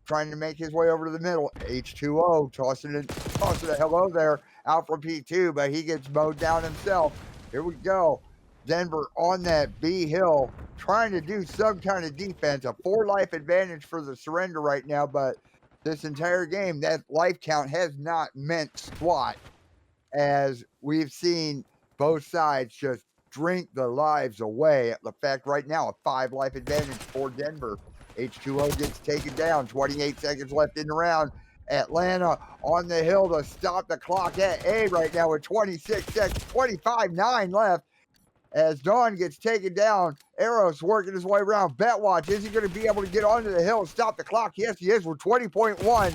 S2: trying to make his way over to the middle. H2O tossing a hello there out from P2, but he gets mowed down himself. Here we go. Denver on that B hill, trying to do some kind of defense. A 4 life advantage for the surrender right now, but this entire game, that life count has not meant squat, as we've seen both sides just drink the lives away. The fact right now, a 5 life advantage for Denver. H2O gets taken down. 28 seconds left in the round. Atlanta on the hill to stop the clock at A right now with 26 seconds, 25-9 left. As Dawn gets taken down, Eros working his way around. Betwatch, is he going to be able to get onto the hill and stop the clock? Yes, he is with 20.1.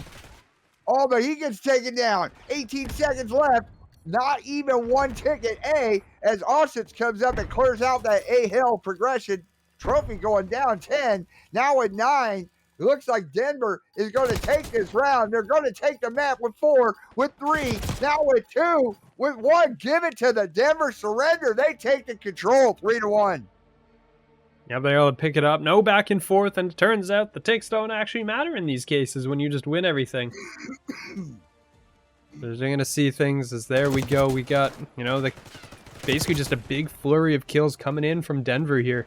S2: Oh, but he gets taken down. 18 seconds left. Not even one ticket A, as Aussitz comes up and clears out that A hill progression. Trophy going down 10. Now at 9. It looks like Denver is going to take this round. They're going to take the map with 4, with 3, now with 2, with 1. Give it to the Denver surrender. They take the Control 3-1.
S1: Yeah, they're able to pick it up. No back and forth, and it turns out the ticks don't actually matter in these cases when you just win everything. They're going to see things as there we go. We got, you know, basically just a big flurry of kills coming in from Denver here,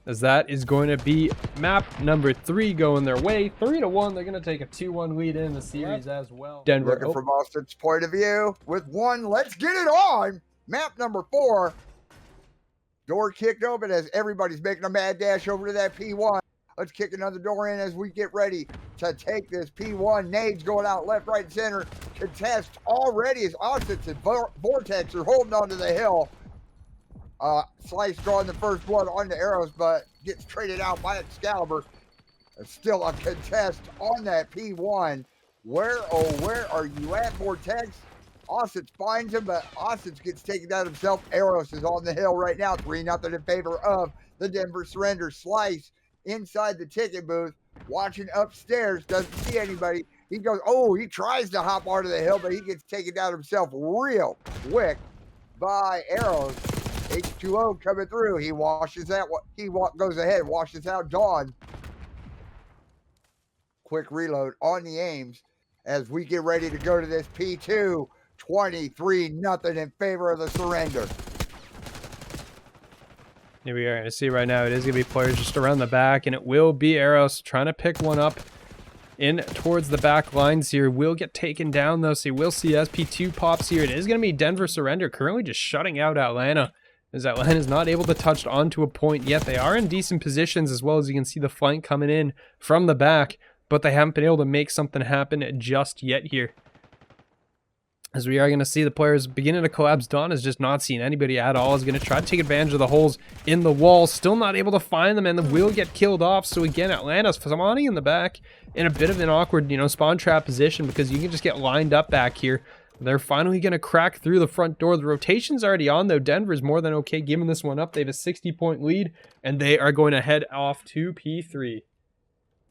S1: as that is going to be map number 3 going their way. 3-1. They're going to take a 2-1 lead in the series as well. Denver
S2: looking from Austin's point of view with 1. Let's get it on. Map number 4. Door kicked open as everybody's making a mad dash over to that P1. Let's kick another door in as we get ready to take this P1. Nades going out left, right, and center. Contest already as Aussitz and Vortex are holding onto the hill. Slice drawing the first blood on the Eros, but gets traded out by Excalibur. Still a contest on that P1. Where are you at, Vortex? Aussitz finds him, but Aussitz gets taken down himself. Eros is on the hill right now, 3-0 in favor of the Denver surrender. Slice inside the ticket booth, watching upstairs, doesn't see anybody. He goes, oh, he tries to hop onto the hill, but he gets taken down himself real quick by Eros. H2O coming through. He washes out. Goes ahead, washes out Dawn. Quick reload on the aims as we get ready to go to this P2. 23-0 in favor of the surrender.
S1: Here we are going to see right now. It is going to be players just around the back, and it will be Eros trying to pick one up in towards the back lines here. Will get taken down though, so you will see SP2 pops here. It is going to be Denver surrender, currently just shutting out Atlanta, as Atlanta is not able to touch onto a point yet. They are in decent positions, as well as you can see the flank coming in from the back, but they haven't been able to make something happen just yet here. As we are going to see the players beginning to collapse. Dawn is just not seeing anybody at all. Is going to try to take advantage of the holes in the wall. Still not able to find them, and the will get killed off. So again, Atlanta's Samani in the back in a bit of an awkward, spawn trap position, because you can just get lined up back here. They're finally going to crack through the front door. The rotation's already on, though. Denver's more than okay giving this one up. They have a 60-point lead, and they are going to head off to P3.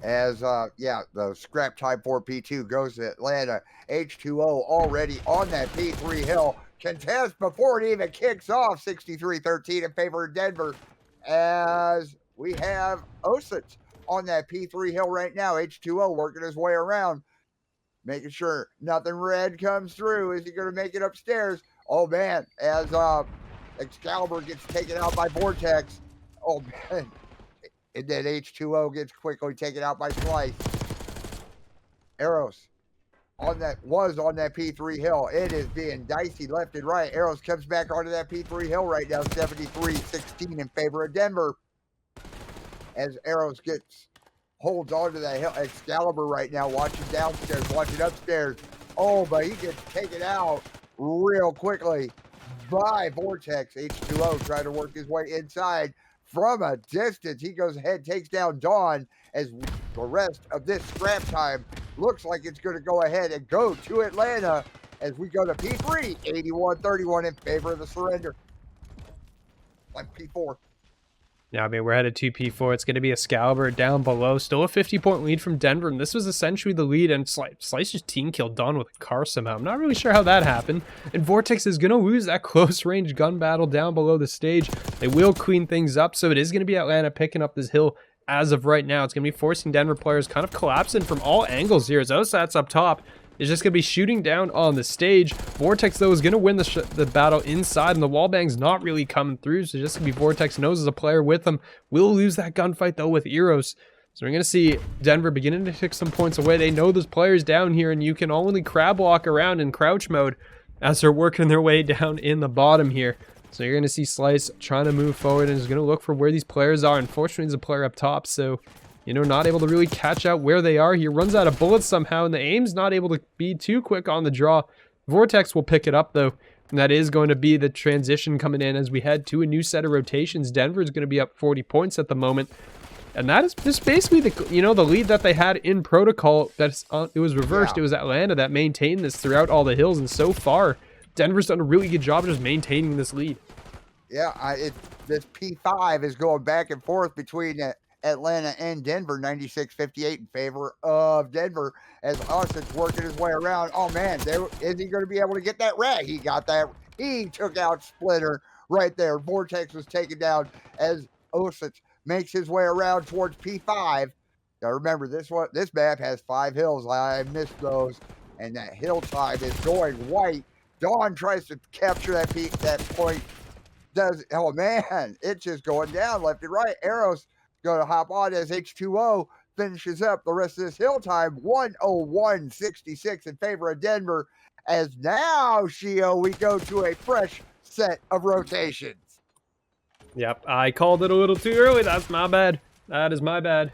S2: As, the scrap type 4 P2 goes to Atlanta. H2O already on that P3 hill. Contest before it even kicks off. 63-13 in favor of Denver. As we have Osage on that P3 hill right now. H2O working his way around, making sure nothing red comes through. Is he going to make it upstairs? Oh, man, as Excalibur gets taken out by Vortex. Oh, man. And then H2O gets quickly taken out by Slice. Arrows on that P3 hill. It is being dicey left and right. Arrows comes back onto that P3 hill right now, 73-16 in favor of Denver. As Arrows holds onto that hill. Excalibur right now watching downstairs, watching upstairs. Oh, but he gets taken out real quickly by Vortex. H2O trying to work his way inside from a distance. He goes ahead, takes down Dawn, as the rest of this scrap time looks like it's going to go ahead and go to Atlanta as we go to P3, 81-31 in favor of the surrender. Like P4.
S1: Yeah, I mean, we're headed to P4. It's going to be Excalibur down below. Still a 50-point lead from Denver, and this was essentially the lead, and Slice just team killed Dawn with a car somehow. I'm not really sure how that happened, and Vortex is going to lose that close-range gun battle down below the stage. They will clean things up, so it is going to be Atlanta picking up this hill as of right now. It's going to be forcing Denver players kind of collapsing from all angles here, as Osat's up top is just going to be shooting down on the stage. Vortex, though, is going to win the battle inside, and the wallbang's not really coming through, so just going to be Vortex knows as a player with them. Will lose that gunfight, though, with Eros. So we're going to see Denver beginning to take some points away. They know there's players down here, and you can only crab walk around in crouch mode as they're working their way down in the bottom here. So you're going to see Slice trying to move forward and is going to look for where these players are. Unfortunately, there's a player up top, so you know, not able to really catch out where they are. He runs out of bullets somehow, and the aim's not able to be too quick on the draw. Vortex will pick it up, though, and that is going to be the transition coming in as we head to a new set of rotations. Denver is going to be up 40 points at the moment, and that is just basically the, you know, the lead that they had in protocol. It was reversed. Yeah. It was Atlanta that maintained this throughout all the hills, and so far, Denver's done a really good job of just maintaining this lead.
S2: Yeah, this P5 is going back and forth between Atlanta and Denver, 96-58 in favor of Denver, as Austin's working his way around. Oh, man, is he going to be able to get that rat? He got that. He took out Splinter right there. Vortex was taken down as Osage makes his way around towards P5. Now, remember, this map has 5 hills. I missed those, and that hill time is going white. Dawn tries to capture that point. Oh, man, it's just going down left and right. Arrows going to hop on as H2O finishes up the rest of this hill time, 101-66 in favor of Denver. As now, Shio, we go to a fresh set of rotations.
S1: Yep, I called it a little too early. That's my bad. That is my bad.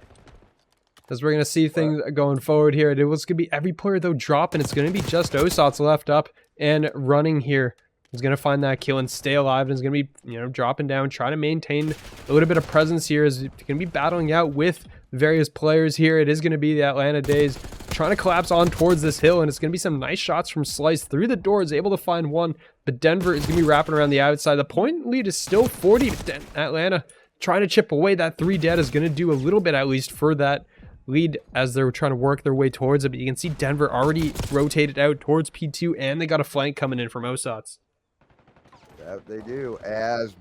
S1: As we're going to see things going forward here. It was going to be every player, though, dropping. It's going to be just Osat's left up and running here. He's going to find that kill and stay alive, and is going to be, you know, dropping down, trying to maintain a little bit of presence here. Is going to be battling out with various players here. It is going to be the Atlanta Dazed trying to collapse on towards this hill, and it's going to be some nice shots from Slice through the door. Is able to find one, but Denver is going to be wrapping around the outside. The point lead is still 40, but Atlanta trying to chip away. That 3 dead is going to do a little bit, at least, for that lead as they're trying to work their way towards it. But you can see Denver already rotated out towards P2, and they got a flank coming in from Osat's.
S2: They do, as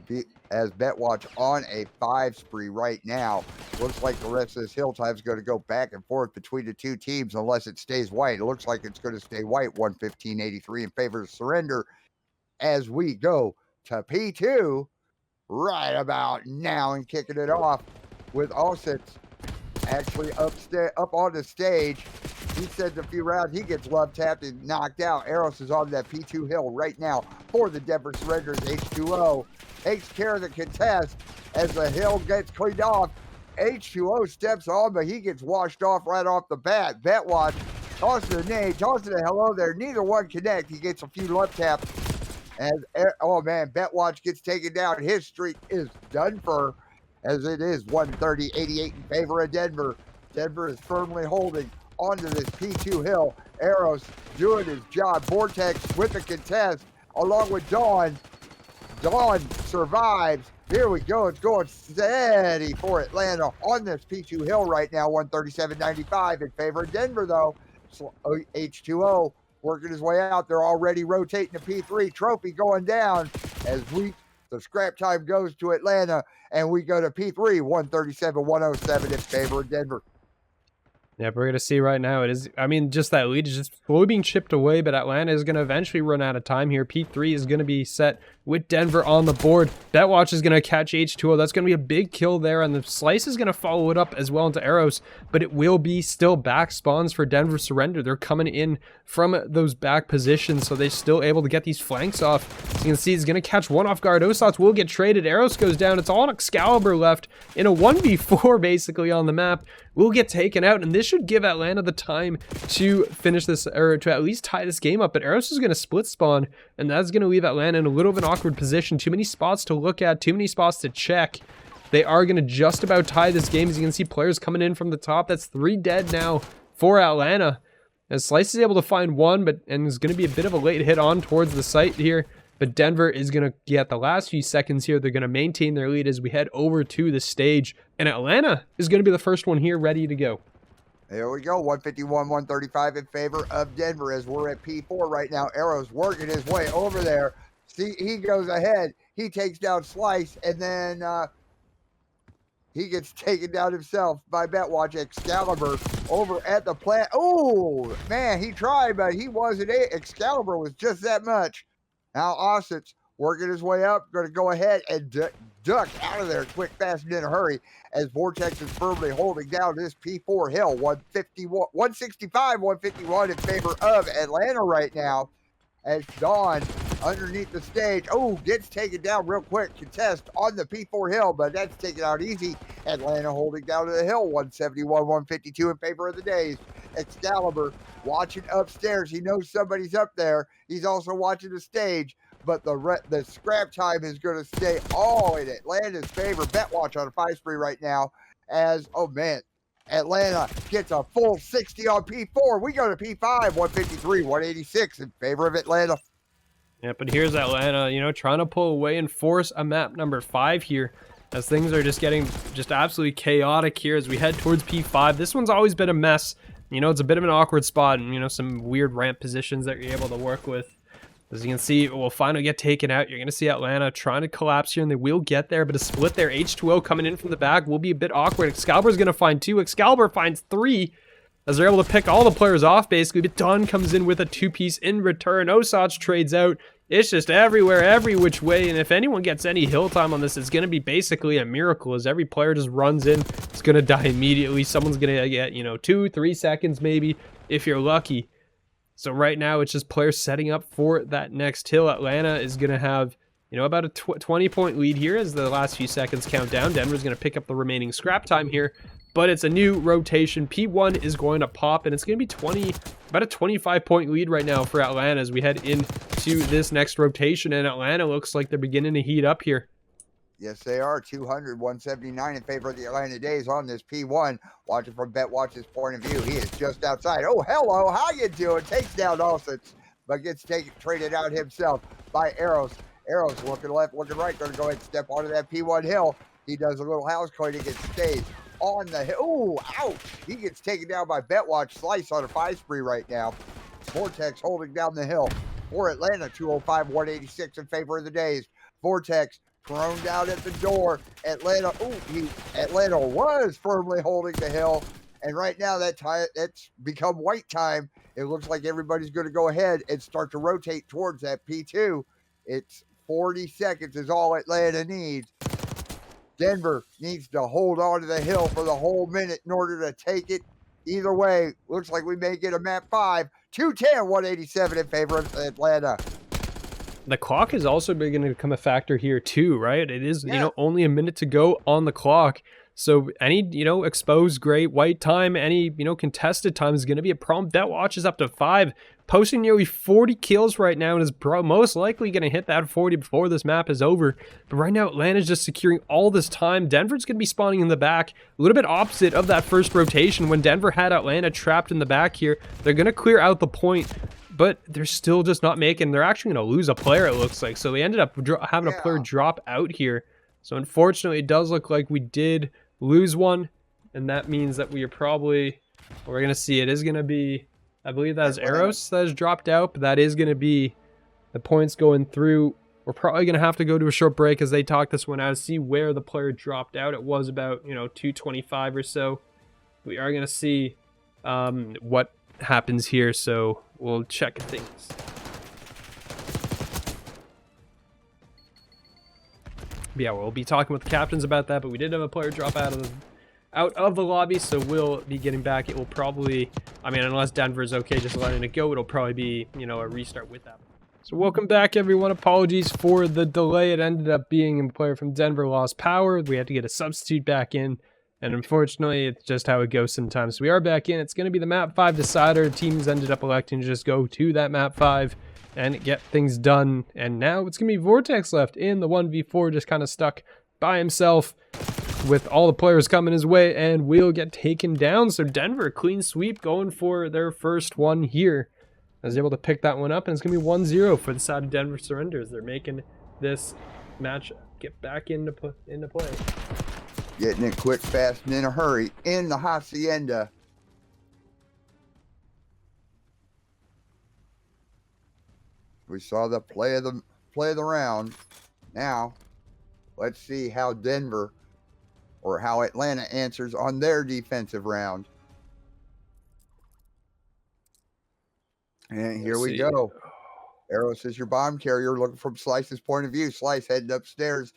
S2: Betwatch on a 5 spree right now. Looks like the rest of this hill time is going to go back and forth between the two teams unless it stays white. It looks like it's going to stay white, 115-83 in favor of surrender, as we go to P2 right about now, and kicking it off with Osits actually up on the stage. He said a few rounds, he gets love tapped and knocked out. Eros is on that P2 hill right now for the Denver Surrenders. H2O takes care of the contest as the hill gets cleaned off. H2O steps on, but he gets washed off right off the bat. Betwatch tosses a nade, tosses a hello there. Neither one connect. He gets a few love taps. Oh man, Betwatch gets taken down. His streak is done for, as it is 130-88 in favor of Denver. Denver is firmly holding onto this P2 hill. Arrows doing his job. Vortex with the contest along with Dawn. Dawn survives. Here we go. It's going steady for Atlanta on this P2 hill right now. 137-95 in favor of Denver, though. So H2O working his way out. They're already rotating to P3. Trophy going down as we The scrap time goes to Atlanta, and we go to P3, 137-107 in favor of Denver.
S1: Yeah, we're going to see right now. It is, I mean, just that lead is just slowly being chipped away, but Atlanta is going to eventually run out of time here. P3 is going to be set with Denver on the board. Betwatch is going to catch H2O. That's going to be a big kill there, and the Slice is going to follow it up as well into Arrows, but it will be still back spawns for Denver surrender. They're coming in from those back positions, so they're still able to get these flanks off. As you can see, he's going to catch one off guard. Osots will get traded. Arrows goes down. It's all on Excalibur left in a 1v4 basically on the map. Will get taken out, and this should give Atlanta the time to finish this, or to at least tie this game up. But Arrows is going to split spawn, and that's going to leave Atlanta in a little of an awkward position. Too many spots to look at, too many spots to check. They are going to just about tie this game. As you can see, players coming in from the top. That's 3 dead now for Atlanta. As Slice is able to find one, and there's going to be a bit of a late hit on towards the site here. But Denver is going to get the last few seconds here. They're going to maintain their lead as we head over to the stage. And Atlanta is going to be the first one here ready to go.
S2: There we go, 151-135 in favor of Denver as we're at P4 right now. Arrow's working his way over there. See, he goes ahead. He takes down Slice, and then he gets taken down himself by Betwatch. Excalibur over at the plant. Oh, man, he tried, but he wasn't it. Excalibur was just that much. Now Ossett's working his way up, going to go ahead and duck out of there quick, fast, and in a hurry as Vortex is firmly holding down this P4 hill. 165, 151 in favor of Atlanta right now as Dawn underneath the stage. Oh, gets taken down real quick. Contest on the P4 hill, but that's taken out easy. Atlanta holding down to the hill. 171, 152 in favor of the Dazed. Excalibur watching upstairs. He knows somebody's up there. He's also watching the stage, but the scrap time is going to stay all in Atlanta's favor. Betwatch on a 5 spree right now as, oh man, Atlanta gets a full 60 on P4. We go to P5, 153, 186 in favor of Atlanta.
S1: Yeah, but here's Atlanta, you know, trying to pull away and force a map number 5 here, as things are just getting absolutely chaotic here as we head towards P5. This one's always been a mess. You know, it's a bit of an awkward spot, and, you know, some weird ramp positions that you're able to work with. As you can see, it will finally get taken out. You're going to see Atlanta trying to collapse here, and they will get there, but a split there. H2O coming in from the back will be a bit awkward. Excalibur's going to find 2. Excalibur finds 3, as they're able to pick all the players off, basically. But Dawn comes in with a 2-piece in return. Osots trades out. It's just everywhere, every which way, and if anyone gets any hill time on this, it's going to be basically a miracle, as every player just runs in. It's going to die immediately. Someone's going to get, you know, 2-3 seconds maybe, if you're lucky. So right now, it's just players setting up for that next hill. Atlanta is going to have, you know, about a 20-point lead here as the last few seconds count down. Denver's going to pick up the remaining scrap time here, but it's a new rotation. P1 is going to pop, and it's going to be about a 25-point lead right now for Atlanta as we head into this next rotation, and Atlanta looks like they're beginning to heat up here.
S2: Yes, they are. 200, 179 in favor of the Atlanta Dazed on this P1. Watching from Betwatch's point of view, he is just outside. Oh, hello, how you doing? Takes down Ossett's, but gets traded out himself by Arrows. Arrows looking left, looking right, going to go ahead and step onto that P1 hill. He does a little house coin. He gets stayed on the hill. Oh, ouch. He gets taken down by Betwatch. Slice on a 5 spree right now. Vortex holding down the hill for Atlanta. 205, 186 in favor of the Dazed. Vortex thrown down at the door. Atlanta, Atlanta was firmly holding the hill, and right now that's become white time. It looks like everybody's going to go ahead and start to rotate towards that P2. It's 40 seconds is all Atlanta needs. Denver needs to hold on to the hill for the whole minute in order to take it. Either way, looks like we may get a map 5. 210, 187 in favor of Atlanta.
S1: The clock is also beginning to become a factor here too, right? It is, you know, only a minute to go on the clock. So any, you know, exposed gray, white time, any, you know, contested time is going to be a problem. Betwatch is up to 5, posting nearly 40 kills right now, and is most likely going to hit that 40 before this map is over. But right now, Atlanta's just securing all this time. Denver's going to be spawning in the back, a little bit opposite of that first rotation. When Denver had Atlanta trapped in the back here, they're going to clear out the point, but they're still just not making. They're actually going to lose a player, it looks like. So they ended up having a player drop out here. So unfortunately, it does look like we did lose one, and that means that we are probably, we're going to see, it is going to be, I believe that's Eros that has dropped out, but that is going to be the points going through We're probably going to have to go to a short break as they talk this one out, see where the player dropped out. It was about, 225 or so. We are going to see what happens here, so we'll check things. But yeah, we'll be talking with the captains about that, but we did have a player drop out of the lobby, so we'll be getting back. It will probably, unless Denver's okay just letting it go, it'll probably be, a restart with that. So welcome back, everyone. Apologies for the delay. It ended up being a player from Denver lost power. We had to get a substitute back in, and unfortunately, it's just how it goes sometimes. So we are back in. It's going to be the map 5 decider. Teams ended up electing to just go to that map 5 and get things done. And now it's going to be Vortex left in the 1v4, just kind of stuck by himself with all the players coming his way, and will get taken down. So Denver, clean sweep, going for their first one here. I was able to pick that one up, and it's going to be 1-0 for the side of Denver Surrenders. They're making this match get back into play.
S2: Getting it quick, fast, and in a hurry in the Hacienda. We saw the play of the round. Now, let's see how Denver or how Atlanta answers on their defensive round. And here we go. Eros is your bomb carrier, looking from Slice's point of view. Slice heading upstairs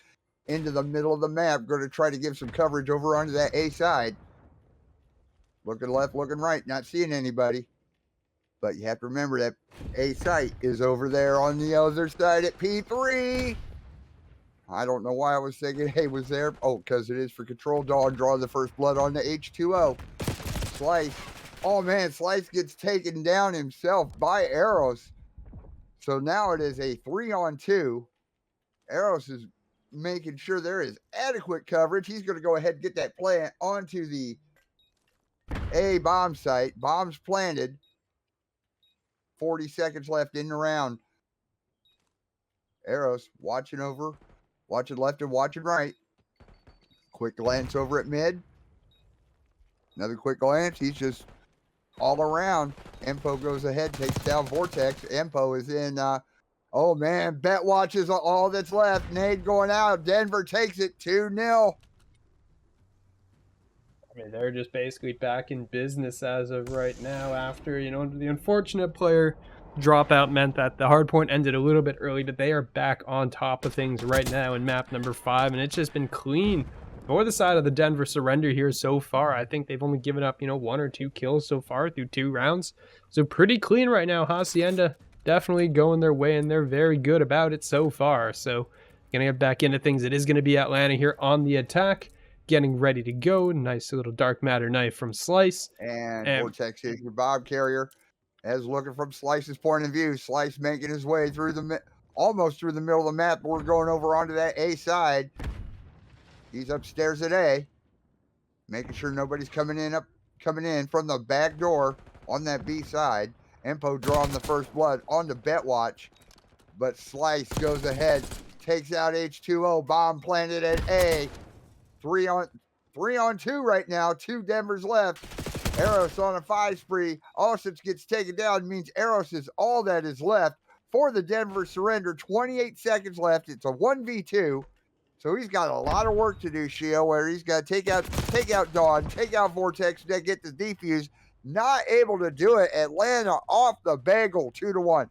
S2: into the middle of the map, going to try to give some coverage over onto that A side. Looking left, looking right, not seeing anybody. But you have to remember that A site is over there on the other side at P3. I don't know why I was thinking A was there. Oh, because it is for control. Dawn draw the first blood on the H2O. Slice. Oh, man, Slice gets taken down himself by Eros. So now it is a 3-on-2. Eros is making sure there is adequate coverage. He's going to go ahead and get that plant onto the A bomb site. Bombs planted. 40 seconds left in the round. Eros watching over, watching left and watching right. Quick glance over at mid. Another quick glance. He's just all around. Empo goes ahead, takes down Vortex. Empo is in, oh man, Bet Watch is all that's left. Nade going out. Denver takes it 2-0.
S1: They're just basically back in business as of right now after, the unfortunate player dropout meant that the hard point ended a little bit early, but they are back on top of things right now in map number 5, and it's just been clean for the side of the Denver Surrender here so far. I think they've only given up, 1 or 2 kills so far through 2 rounds. So pretty clean right now. Hacienda definitely going their way, and they're very good about it so far. So gonna get back into things. It is going to be Atlanta here on the attack, getting ready to go. Nice little dark matter knife from Slice.
S2: And Vortex is your bomb carrier. As looking from Slice's point of view, Slice making his way through almost through the middle of the map. We're going over onto that A side. He's upstairs at A, making sure nobody's coming in from the back door on that B side. Empo drawing the first blood onto Bet Watch, but Slice goes ahead, takes out H2O. Bomb planted at A. 3-on-2 right now. 2 Denver's left. Eros on a 5 spree. Austin gets taken down. It means Eros is all that is left for the Denver Surrender. 28 seconds left. It's a 1v2. So he's got a lot of work to do, Shio, where he's got to take out Dawn, take out Vortex, then get the defuse. Not able to do it. Atlanta off the bagel, 2-1.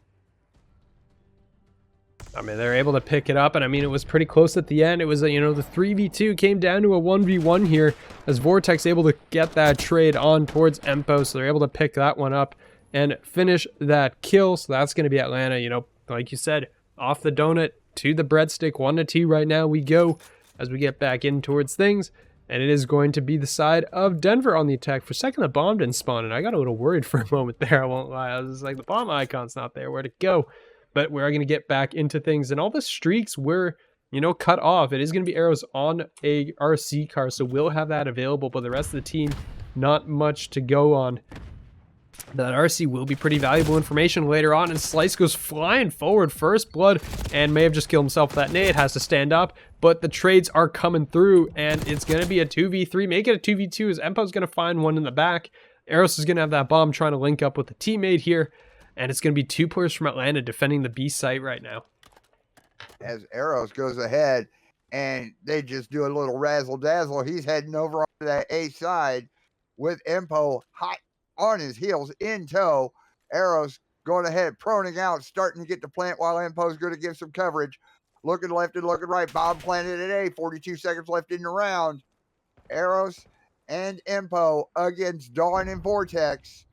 S1: They're able to pick it up, and it was pretty close at the end. It was, the 3v2 came down to a 1v1 here as Vortex able to get that trade on towards Empo, so they're able to pick that one up and finish that kill. So that's going to be Atlanta, like you said, off the donut to the breadstick. 1-2 right now we go as we get back in towards things, and it is going to be the side of Denver on the attack. For a second, the bomb didn't spawn, and I got a little worried for a moment there, I won't lie. I was just like, the bomb icon's not there, where'd it go? But we're going to get back into things, and all the streaks were, cut off. It is going to be arrows on a RC car, so we'll have that available, but the rest of the team, not much to go on. That RC will be pretty valuable information later on, and Slice goes flying forward, first blood, and may have just killed himself with that nade. Has to stand up, but the trades are coming through, and it's going to be a 2v3. Make it a 2v2 as Empo's going to find one in the back. Eros is going to have that bomb trying to link up with the teammate here. And it's going to be 2 players from Atlanta defending the B site right now.
S2: as Arrows goes ahead and they just do a little razzle dazzle. He's heading over onto that A side with Empo hot on his heels in tow. Arrows going ahead, proning out, starting to get the plant while Empo's going to give some coverage. Looking left and looking right. Bob planted at A. 42 seconds left in the round. Arrows and Empo against Dawn and Vortex.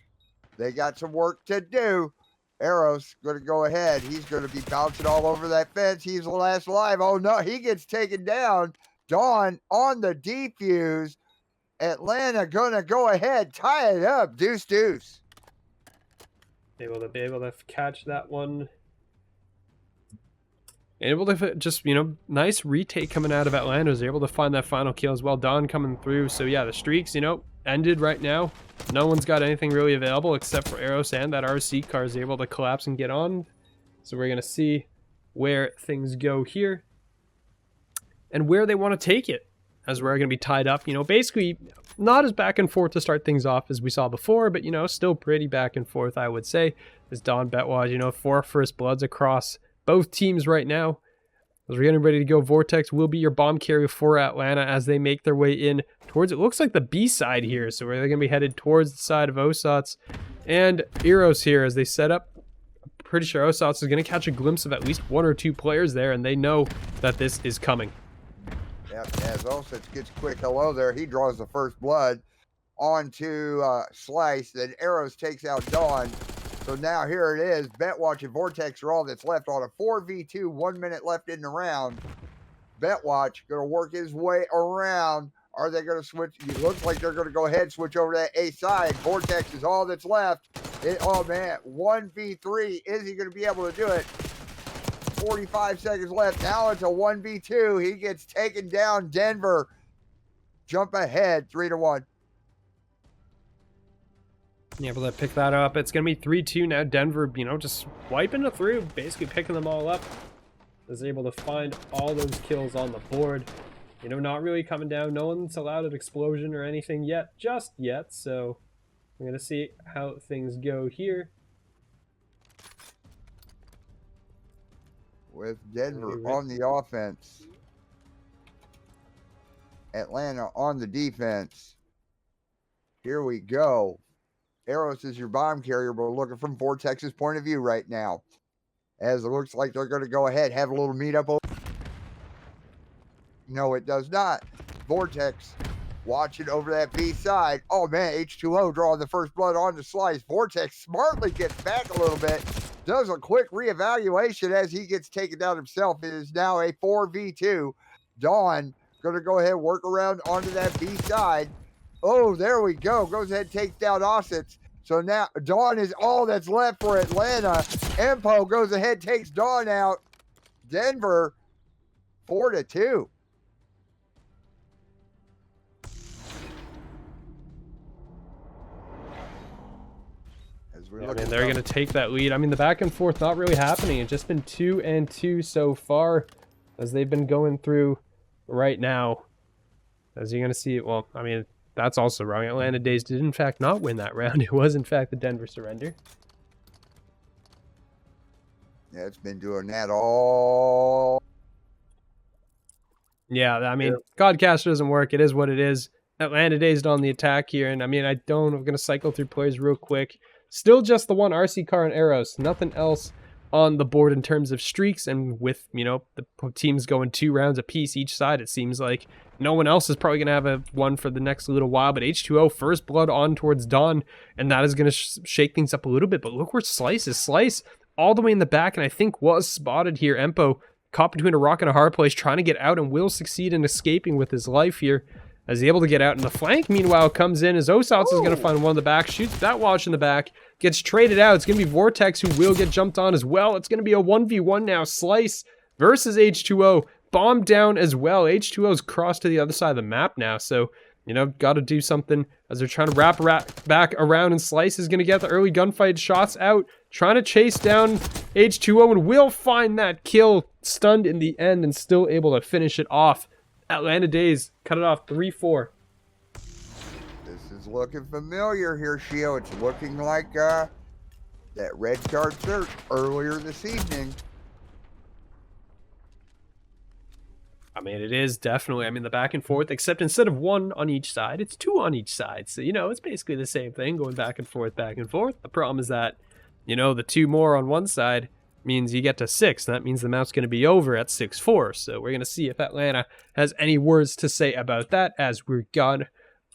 S2: They got some work to do. Arrows going to go ahead. He's going to be bouncing all over that fence. He's the last alive. Oh, no. He gets taken down. Dawn on the defuse. Atlanta going to go ahead. Tie it up. Deuce, deuce.
S1: Be able to catch that one. Able to just, nice retake coming out of Atlanta. Was able to find that final kill as well. Dawn coming through. So, yeah, the streaks, ended right now. No one's got anything really available except for Arrows, and that RC car is able to collapse and get on. So we're going to see where things go here and where they want to take it, as we're going to be tied up. Basically not as back and forth to start things off as we saw before, but, still pretty back and forth, I would say. As Dawn Betwaj, 4 first bloods across both teams right now. As we're getting ready to go, Vortex will be your bomb carrier for Atlanta as they make their way in towards, it looks like the B side here. So we're going to be headed towards the side of Osats and Eros here as they set up. I'm pretty sure Osats is going to catch a glimpse of at least 1 or 2 players there, and they know that this is coming.
S2: Yep, as Osats gets quick hello there, he draws the first blood onto Slice. Then Arrows takes out Dawn. So now here it is. Betwatch and Vortex are all that's left on a 4v2, 1 minute left in the round. Betwatch going to work his way around. Are they going to switch? It looks like they're going to go ahead and switch over to that A side. Vortex is all that's left. Oh, man. 1v3. Is he going to be able to do it? 45 seconds left. Now it's a 1v2. He gets taken down. Denver jump ahead 3-1.
S1: Able to pick that up. It's going to be 3-2 now. Denver, just wiping it through, basically picking them all up. Is able to find all those kills on the board. Not really coming down. No one's allowed an explosion or anything just yet. So we're going to see how things go here.
S2: With Denver on the offense. Atlanta on the defense. Here we go. Arrows is your bomb carrier, but we're looking from Vortex's point of view right now. As it looks like they're going to go ahead, have a little meetup. No, it does not. Vortex watching over that B side. Oh, man, H2O drawing the first blood on the Slice. Vortex smartly gets back a little bit. Does a quick reevaluation as he gets taken down himself. It is now a 4v2. Dawn going to go ahead and work around onto that B side. Oh, there we go. Goes ahead and takes down Osits. So now Dawn is all that's left for Atlanta. Empo goes ahead, takes Dawn out. Denver 4-2.
S1: They're going to take that lead. The back and forth not really happening. It's just been 2-2 so far as they've been going through right now. As you're going to see, well, that's also wrong. Atlanta Dazed did, in fact, not win that round. It was, in fact, the Denver surrender.
S2: Yeah, it's been doing that all.
S1: Yeah, Godcaster doesn't work. It is what it is. Atlanta Dazed on the attack here. And, I'm going to cycle through players real quick. Still just the one RC car and Arrows. Nothing else on the board in terms of streaks. And with, the teams going 2 rounds apiece each side, it seems like no one else is probably going to have a one for the next little while. But H2O, first blood on towards Dawn. And that is going to shake things up a little bit. But look where Slice is. Slice all the way in the back. And I think was spotted here. Empo caught between a rock and a hard place, trying to get out, and will succeed in escaping with his life here. As he's able to get out, and the flank, meanwhile, comes in as Osats is going to find one in the back, shoots that watch in the back, gets traded out. It's going to be Vortex who will get jumped on as well. It's going to be a 1v1 now. Slice versus H2O. Bombed down as well. H2O's crossed to the other side of the map now, so, got to do something as they're trying to wrap back around, and Slice is going to get the early gunfight shots out, trying to chase down H2O, and will find that kill, stunned in the end, and still able to finish it off. Atlanta Dazed cut it off 3-4.
S2: This is looking familiar here, Shio. It's looking like that red card search earlier this evening.
S1: I mean, it is definitely, I mean, the back and forth, except instead of one on each side, it's two on each side. So, it's basically the same thing going back and forth, back and forth. The problem is that, the two more on one side means you get to 6. And that means the map's going to be over at 6-4. So we're going to see if Atlanta has any words to say about that as we're gone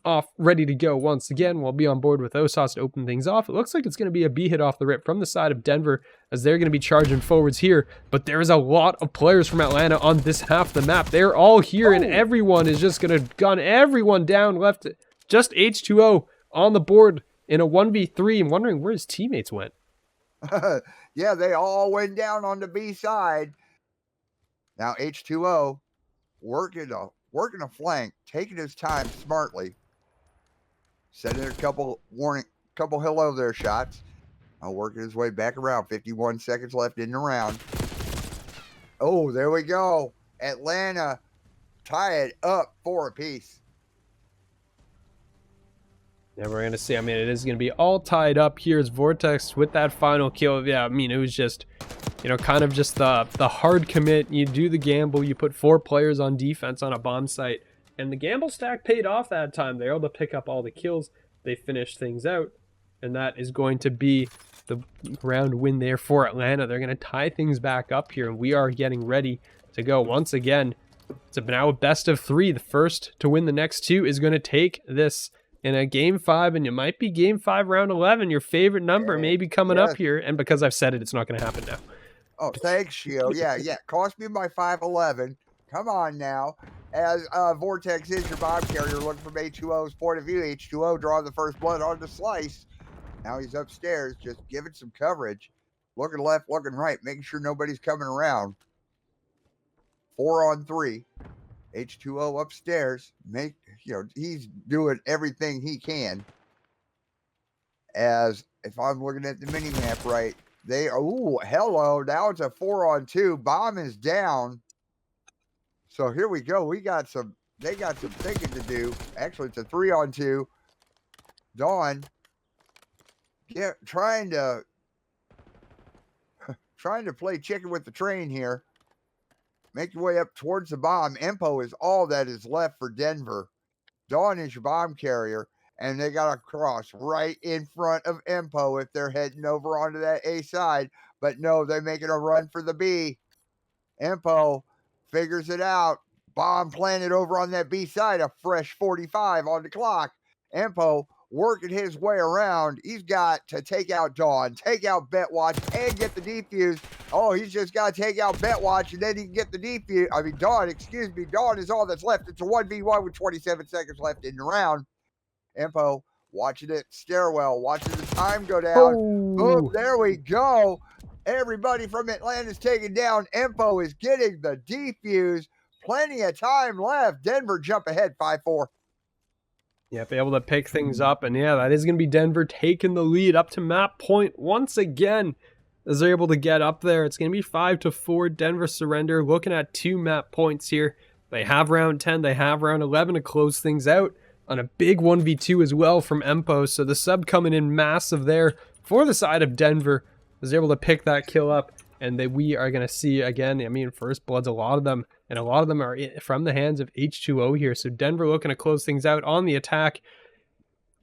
S1: off, ready to go once again. We'll be on board with OSOS to open things off. It looks like it's going to be a B hit off the rip from the side of Denver as they're going to be charging forwards here. But there is a lot of players from Atlanta on this half of the map. They're all here, and everyone is just going to gun everyone down left. Just H2O on the board in a 1v3. I'm wondering where his teammates went.
S2: Yeah, they all went down on the B side. Now H2O working a flank, taking his time smartly. Sending a couple hello there shots. Working his way back around. 51 seconds left in the round. Oh, there we go. Atlanta tie it up 4 apiece.
S1: Yeah, we're going to see. I mean, it is going to be all tied up here as Vortex with that final kill. Yeah, I mean, it was just, kind of just the hard commit. You do the gamble. You put 4 players on defense on a bomb site. And the gamble stack paid off that time. They were able to pick up all the kills. They finished things out. And that is going to be the round win there for Atlanta. They're going to tie things back up here. And we are getting ready to go once again. It's now a best of 3. The first to win the next 2 is going to take this in a game 5. And it might be game 5, round 11. Your favorite number may be coming up here. And because I've said it, it's not going to happen now.
S2: Oh, thanks, Shio. Yeah. Cost me my 511. Come on now. As Vortex is your bomb carrier, looking from H2O's point of view. H2O drawing the first blood on the slice. Now he's upstairs, just giving some coverage. Looking left, looking right, making sure nobody's coming around. 4 on 3. H2O upstairs. He's doing everything he can. As if I'm looking at the mini map right, hello. Now it's a 4 on 2. Bomb is down. So here we go. They got some thinking to do. Actually, it's a 3 on 2. Dawn, trying to play chicken with the train here. Make your way up towards the bomb. Empo is all that is left for Denver. Dawn is your bomb carrier, and they got to cross right in front of Empo if they're heading over onto that A side. But no, they're making a run for the B. Empo figures it out. Bomb planted over on that B side. A fresh 45 on the clock. Empo working his way around. He's got to take out Dawn, take out Betwatch, and get the defuse. Oh, he's just got to take out Betwatch, and then he can get the defuse. Dawn, Dawn is all that's left. It's a 1v1 with 27 seconds left in the round. Empo watching it stairwell, watching the time go down. Boom, there we go. Everybody from Atlanta's taken down. Empo is getting the defuse. Plenty of time left. Denver jump ahead 5-4.
S1: Yeah, be able to pick things up. And yeah, that is going to be Denver taking the lead up to map point once again. As they're able to get up there, it's going to be 5-4. Denver surrender. Looking at 2 map points here. They have round 10. They have round 11 to close things out on a big 1v2 as well from Empo. So the sub coming in massive there for the side of Denver. Was able to pick that kill up, and we are going to see again. I mean, first bloods, a lot of them, and a lot of them are from the hands of H2O here. So Denver looking to close things out on the attack.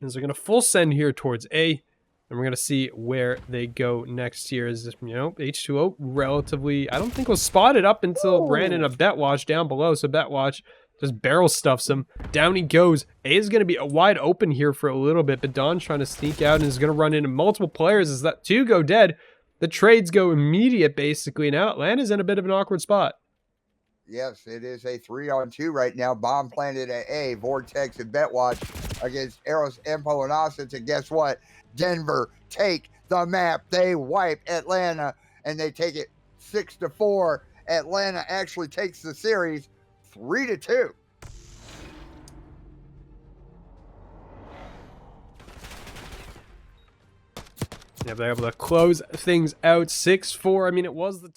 S1: As they're going to full send here towards A, and we're going to see where they go next here. Is H2O relatively, I don't think was spotted up until ran in a Betwatch down below. So Betwatch just barrel stuffs him. Down he goes. A is going to be wide open here for a little bit, but Don's trying to sneak out and is going to run into multiple players as that 2 go dead. The trades go immediate, basically. Now Atlanta's in a bit of an awkward spot.
S2: Yes, it is a 3 on 2 right now. Bomb planted at A. Vortex and Betwatch against Eros, Empo, and Austin. And guess what? Denver take the map. They wipe Atlanta, and they take it 6-4. Atlanta actually takes the series 3-2.
S1: Yeah, they're able to close things out 6-4. I mean, it was the